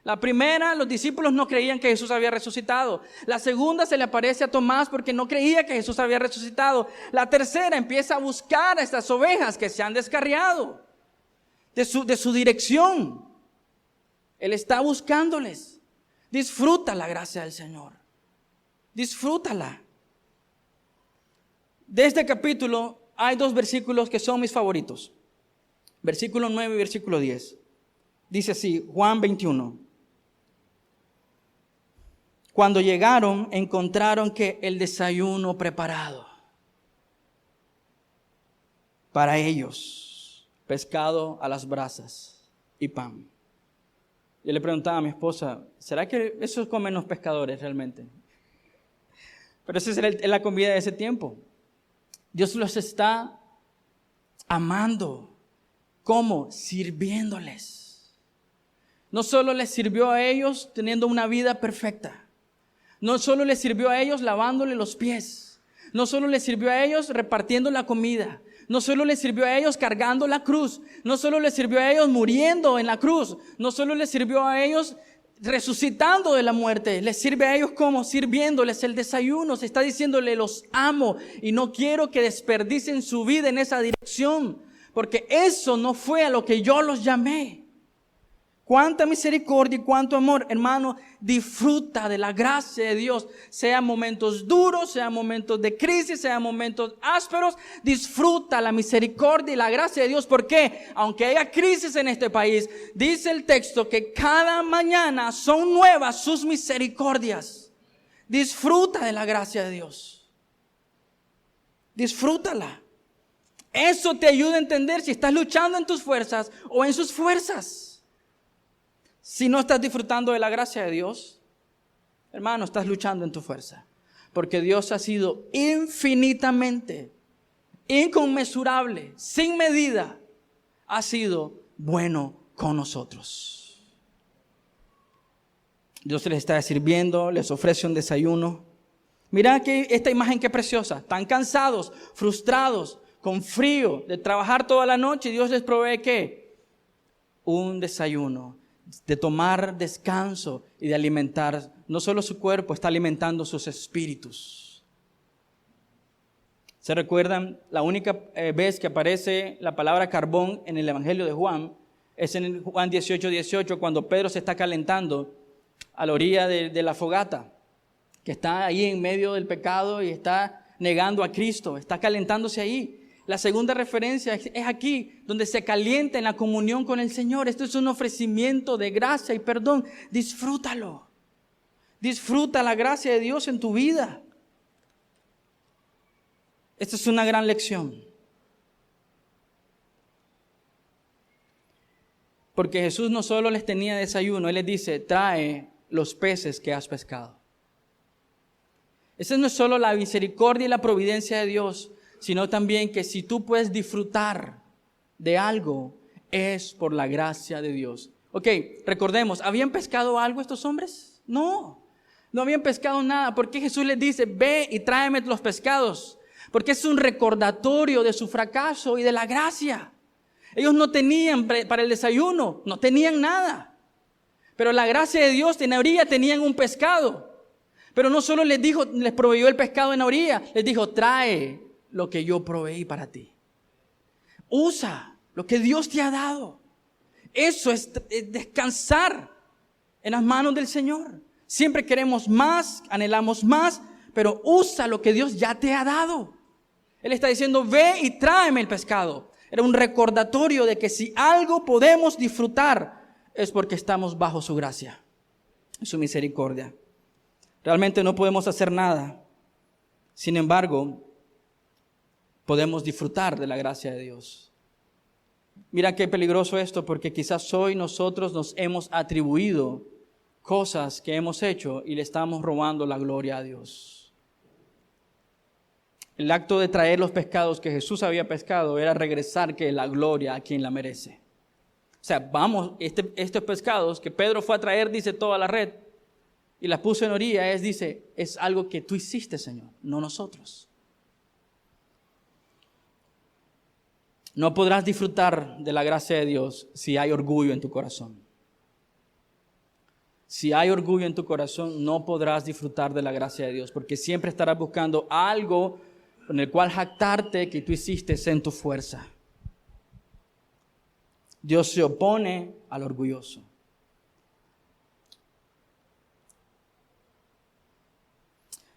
A: La primera, los discípulos no creían que Jesús había resucitado. La segunda se le aparece a Tomás porque no creía que Jesús había resucitado. La tercera empieza a buscar a estas ovejas que se han descarriado de su dirección. Él está buscándoles. Disfruta la gracia del Señor. Disfrútala. De este capítulo hay 2 versículos que son mis favoritos. Versículo 9 y versículo 10. Dice así, Juan 21. Cuando llegaron, encontraron que el desayuno preparado para ellos, pescado a las brasas y pan. Yo le preguntaba a mi esposa, ¿será que eso comen los pescadores realmente? Pero esa es la comida de ese tiempo. Dios los está amando. ¿Cómo? Sirviéndoles. No solo les sirvió a ellos teniendo una vida perfecta. No solo les sirvió a ellos lavándole los pies. No solo les sirvió a ellos repartiendo la comida. No solo les sirvió a ellos cargando la cruz. No solo les sirvió a ellos muriendo en la cruz. No solo les sirvió a ellos resucitando de la muerte. Les sirve a ellos como sirviéndoles el desayuno. Se está diciéndole, los amo y no quiero que desperdicien su vida en esa dirección. Porque eso no fue a lo que yo los llamé. Cuánta misericordia y cuánto amor, hermano, disfruta de la gracia de Dios, sea momentos duros, sea momentos de crisis, sea momentos ásperos, disfruta la misericordia y la gracia de Dios, porque aunque haya crisis en este país, dice el texto que cada mañana son nuevas sus misericordias. Disfruta de la gracia de Dios, disfrútala. Eso te ayuda a entender si estás luchando en tus fuerzas o en sus fuerzas. Si no estás disfrutando de la gracia de Dios, hermano, estás luchando en tu fuerza. Porque Dios ha sido infinitamente, inconmensurable, sin medida, ha sido bueno con nosotros. Dios les está sirviendo, les ofrece un desayuno. Mira que esta imagen qué preciosa. Están cansados, frustrados, con frío, de trabajar toda la noche. Y Dios les provee ¿qué? Un desayuno. De tomar descanso y de alimentar no solo su cuerpo, está alimentando sus espíritus. ¿Se recuerdan? La única vez que aparece la palabra carbón en el Evangelio de Juan es en Juan 18:18, cuando Pedro se está calentando a la orilla de la fogata, que está ahí en medio del pecado y está negando a Cristo, está calentándose ahí. La segunda referencia es aquí, donde se calienta en la comunión con el Señor. Esto es un ofrecimiento de gracia y perdón. Disfrútalo. Disfruta la gracia de Dios en tu vida. Esta es una gran lección. Porque Jesús no solo les tenía desayuno, Él les dice, trae los peces que has pescado. Esa no es solo la misericordia y la providencia de Dios, sino también que si tú puedes disfrutar de algo, es por la gracia de Dios. Ok, recordemos, ¿habían pescado algo estos hombres? No habían pescado nada. ¿Por qué Jesús les dice, ve y tráeme los pescados? Porque es un recordatorio de su fracaso y de la gracia. Ellos no tenían para el desayuno, no tenían nada. Pero la gracia de Dios en la orilla tenían un pescado. Pero no solo les proveyó el pescado en la orilla, les dijo, trae lo que yo proveí para ti. Usa lo que Dios te ha dado. Eso es descansar en las manos del Señor. Siempre queremos más, anhelamos más, pero usa lo que Dios ya te ha dado. Él está diciendo, ve y tráeme el pescado. Era un recordatorio de que si algo podemos disfrutar es porque estamos bajo su gracia y su misericordia. Realmente no podemos hacer nada. Sin embargo, podemos disfrutar de la gracia de Dios. Mira qué peligroso esto, porque quizás hoy nosotros nos hemos atribuido cosas que hemos hecho y le estamos robando la gloria a Dios. El acto de traer los pescados que Jesús había pescado era regresar que la gloria a quien la merece. O sea, vamos, estos pescados que Pedro fue a traer, dice, toda la red, y las puso en orilla, dice, es algo que tú hiciste, Señor, no nosotros. No podrás disfrutar de la gracia de Dios si hay orgullo en tu corazón. Si hay orgullo en tu corazón, no podrás disfrutar de la gracia de Dios, porque siempre estarás buscando algo con el cual jactarte que tú hiciste en tu fuerza. Dios se opone al orgulloso.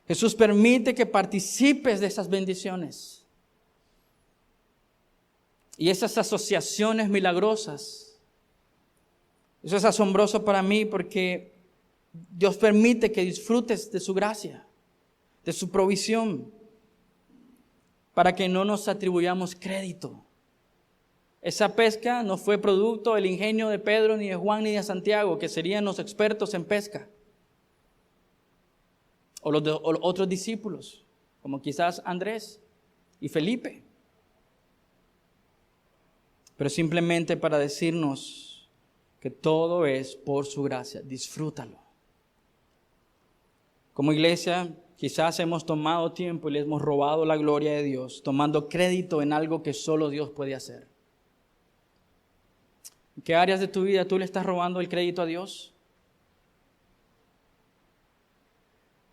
A: Jesús permite que participes de esas bendiciones y esas asociaciones milagrosas. Eso es asombroso para mí porque Dios permite que disfrutes de su gracia, de su provisión, para que no nos atribuyamos crédito. Esa pesca no fue producto del ingenio de Pedro, ni de Juan, ni de Santiago, que serían los expertos en pesca. O los otros discípulos, como quizás Andrés y Felipe. Pero simplemente para decirnos que todo es por su gracia. Disfrútalo. Como iglesia, quizás hemos tomado tiempo y le hemos robado la gloria de Dios, tomando crédito en algo que solo Dios puede hacer. ¿En qué áreas de tu vida tú le estás robando el crédito a Dios?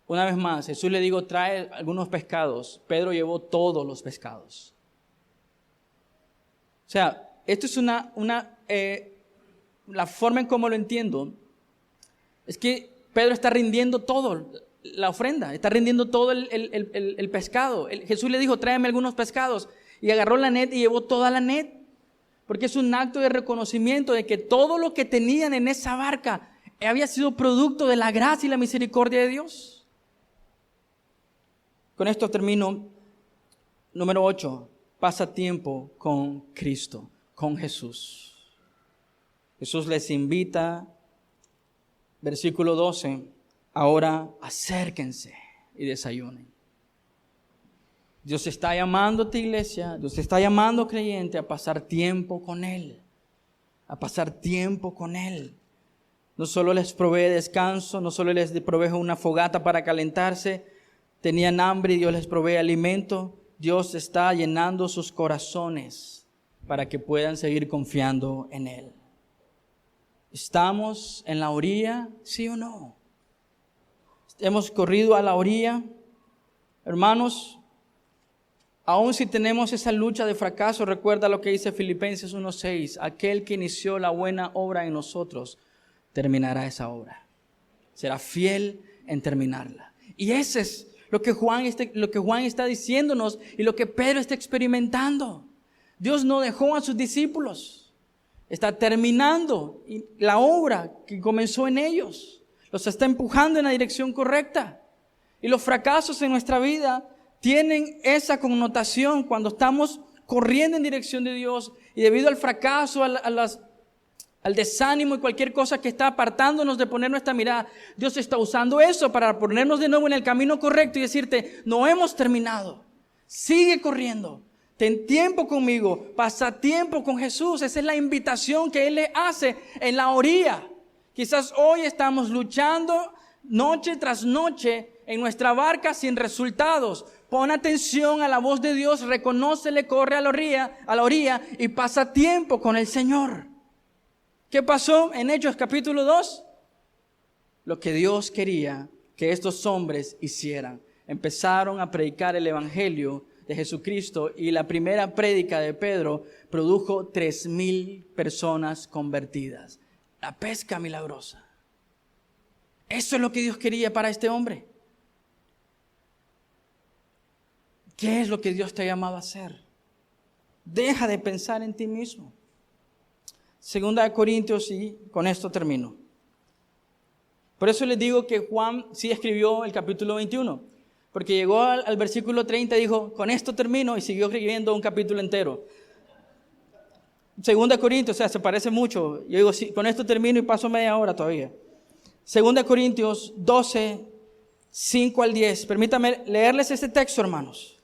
A: Una vez más, Jesús le dijo, trae algunos pescados. Pedro llevó todos los pescados. O sea, esto es la forma en cómo lo entiendo, es que Pedro está rindiendo todo, la ofrenda, está rindiendo todo el pescado. Jesús le dijo, tráeme algunos pescados. Y agarró la net y llevó toda la net. Porque es un acto de reconocimiento de que todo lo que tenían en esa barca había sido producto de la gracia y la misericordia de Dios. Con esto termino. Número 8. Pasa tiempo con Cristo, con Jesús. Jesús les invita, versículo 12, ahora acérquense y desayunen. Dios está llamándote, iglesia, Dios está llamando, creyente, a pasar tiempo con Él. A pasar tiempo con Él. No solo les provee descanso, no solo les provee una fogata para calentarse. Tenían hambre y Dios les provee alimento. Dios está llenando sus corazones para que puedan seguir confiando en Él. ¿Estamos en la orilla? ¿Sí o no? ¿Hemos corrido a la orilla? Hermanos, aun si tenemos esa lucha de fracaso, recuerda lo que dice Filipenses 1:6. Aquel que inició la buena obra en nosotros, terminará esa obra. Será fiel en terminarla. Y ese es lo que Juan está diciéndonos y lo que Pedro está experimentando. Dios no dejó a sus discípulos. Está terminando la obra que comenzó en ellos. Los está empujando en la dirección correcta. Y los fracasos en nuestra vida tienen esa connotación cuando estamos corriendo en dirección de Dios y debido al fracaso, al desánimo y cualquier cosa que está apartándonos de poner nuestra mirada, Dios está usando eso para ponernos de nuevo en el camino correcto y decirte, no hemos terminado, sigue corriendo, ten tiempo conmigo, pasa tiempo con Jesús. Esa es la invitación que Él le hace en la orilla. Quizás hoy estamos luchando noche tras noche en nuestra barca sin resultados. Pon atención a la voz de Dios, reconócele, corre a la orilla y pasa tiempo con el Señor. ¿Qué pasó en Hechos capítulo 2? Lo que Dios quería que estos hombres hicieran. Empezaron a predicar el evangelio de Jesucristo y la primera prédica de Pedro produjo 3,000 personas convertidas. La pesca milagrosa. Eso es lo que Dios quería para este hombre. ¿Qué es lo que Dios te ha llamado a hacer? Deja de pensar en ti mismo. 2 Corintios, y con esto termino. Por eso les digo que Juan sí escribió el capítulo 21. Porque llegó al versículo 30 y dijo, con esto termino, y siguió escribiendo un capítulo entero. 2 Corintios, o sea, se parece mucho. Yo digo, sí, con esto termino y paso media hora todavía. 2 Corintios 12, 5 al 10. Permítame leerles este texto, hermanos.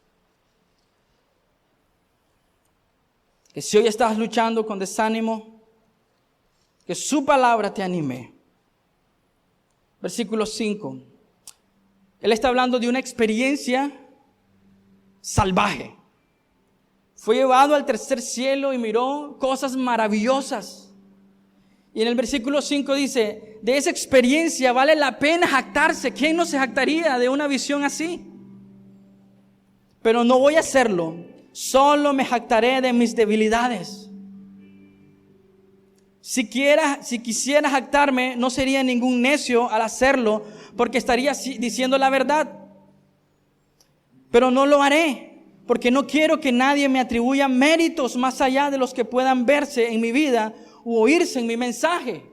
A: Que si hoy estás luchando con desánimo, que su palabra te anime. Versículo 5. Él está hablando de una experiencia salvaje. Fue llevado al tercer cielo y miró cosas maravillosas. Y en el versículo 5 dice, de esa experiencia vale la pena jactarse. ¿Quién no se jactaría de una visión así? Pero no voy a hacerlo. Solo me jactaré de mis debilidades. Si quisiera jactarme, no sería ningún necio al hacerlo, porque estaría diciendo la verdad. Pero no lo haré, porque no quiero que nadie me atribuya méritos más allá de los que puedan verse en mi vida u oírse en mi mensaje.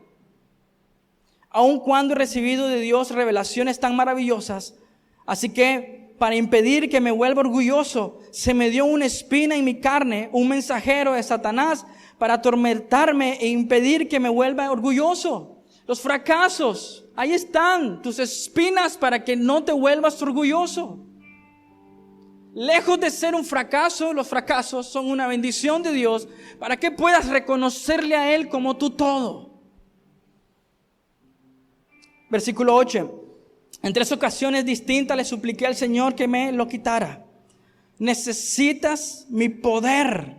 A: Aun cuando he recibido de Dios revelaciones tan maravillosas, así que para impedir que me vuelva orgulloso, se me dio una espina en mi carne, un mensajero de Satanás, para atormentarme e impedir que me vuelva orgulloso. Los fracasos, ahí están tus espinas para que no te vuelvas orgulloso. Lejos de ser un fracaso, los fracasos son una bendición de Dios para que puedas reconocerle a Él como tu todo. Versículo 8. En 3 ocasiones distintas le supliqué al Señor que me lo quitara. Necesitas mi poder.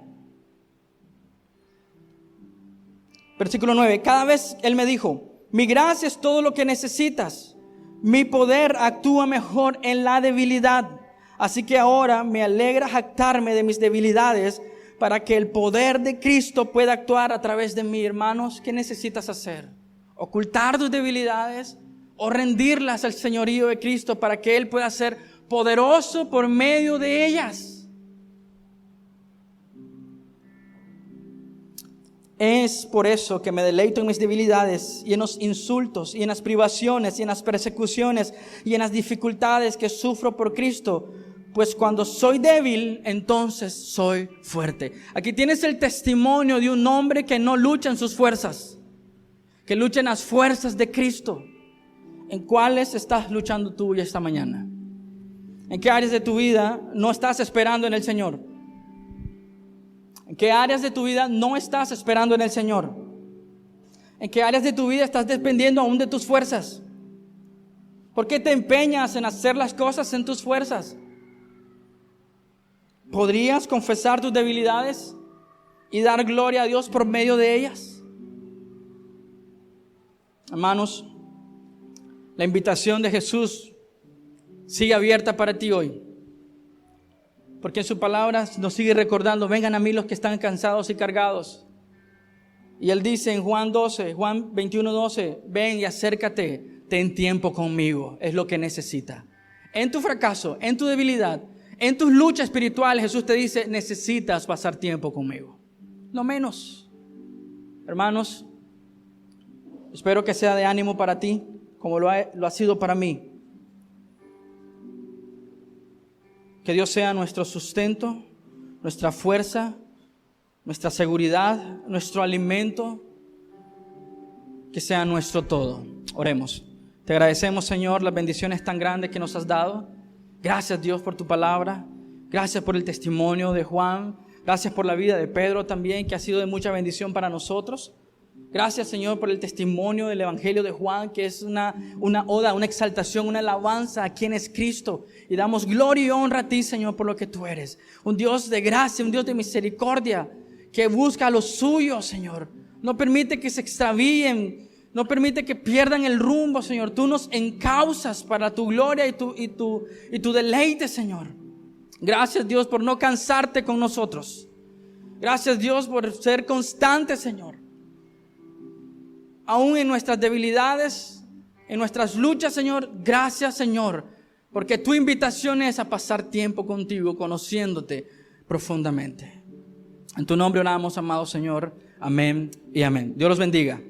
A: Versículo 9. Cada vez Él me dijo, mi gracia es todo lo que necesitas. Mi poder actúa mejor en la debilidad. Así que ahora me alegra jactarme de mis debilidades para que el poder de Cristo pueda actuar a través de mí. Hermanos, ¿qué necesitas hacer? ¿Ocultar tus debilidades o rendirlas al señorío de Cristo para que Él pueda ser poderoso por medio de ellas? Es por eso que me deleito en mis debilidades y en los insultos y en las privaciones y en las persecuciones y en las dificultades que sufro por Cristo. Pues cuando soy débil, entonces soy fuerte. Aquí tienes el testimonio de un hombre que no lucha en sus fuerzas, que lucha en las fuerzas de Cristo. ¿En cuáles estás luchando tú esta mañana? ¿En qué áreas de tu vida no estás esperando en el Señor? ¿En qué áreas de tu vida no estás esperando en el Señor? ¿En qué áreas de tu vida estás dependiendo aún de tus fuerzas? ¿Por qué te empeñas en hacer las cosas en tus fuerzas? ¿Podrías confesar tus debilidades y dar gloria a Dios por medio de ellas? Hermanos, la invitación de Jesús sigue abierta para ti hoy. Porque en su palabra nos sigue recordando, vengan a mí los que están cansados y cargados. Y Él dice en Juan 21:12, ven y acércate, ten tiempo conmigo, es lo que necesita. En tu fracaso, en tu debilidad, en tus luchas espirituales, Jesús te dice, necesitas pasar tiempo conmigo. No menos. Hermanos, espero que sea de ánimo para ti, como lo ha sido para mí. Que Dios sea nuestro sustento, nuestra fuerza, nuestra seguridad, nuestro alimento, que sea nuestro todo. Oremos. Te agradecemos, Señor, las bendiciones tan grandes que nos has dado. Gracias, Dios, por tu palabra. Gracias por el testimonio de Juan. Gracias por la vida de Pedro también, que ha sido de mucha bendición para nosotros. Gracias, Señor, por el testimonio del Evangelio de Juan, que es una oda, una exaltación, una alabanza a quien es Cristo. Y damos gloria y honra a ti, Señor, por lo que tú eres. Un Dios de gracia, un Dios de misericordia, que busca a los suyos, Señor. No permite que se extravíen, no permite que pierdan el rumbo, Señor. Tú nos encauzas para tu gloria y tu deleite, Señor. Gracias, Dios, por no cansarte con nosotros. Gracias, Dios, por ser constante, Señor. Aún en nuestras debilidades, en nuestras luchas, Señor, gracias, Señor, porque tu invitación es a pasar tiempo contigo, conociéndote profundamente. En tu nombre oramos, amado Señor. Amén y amén. Dios los bendiga.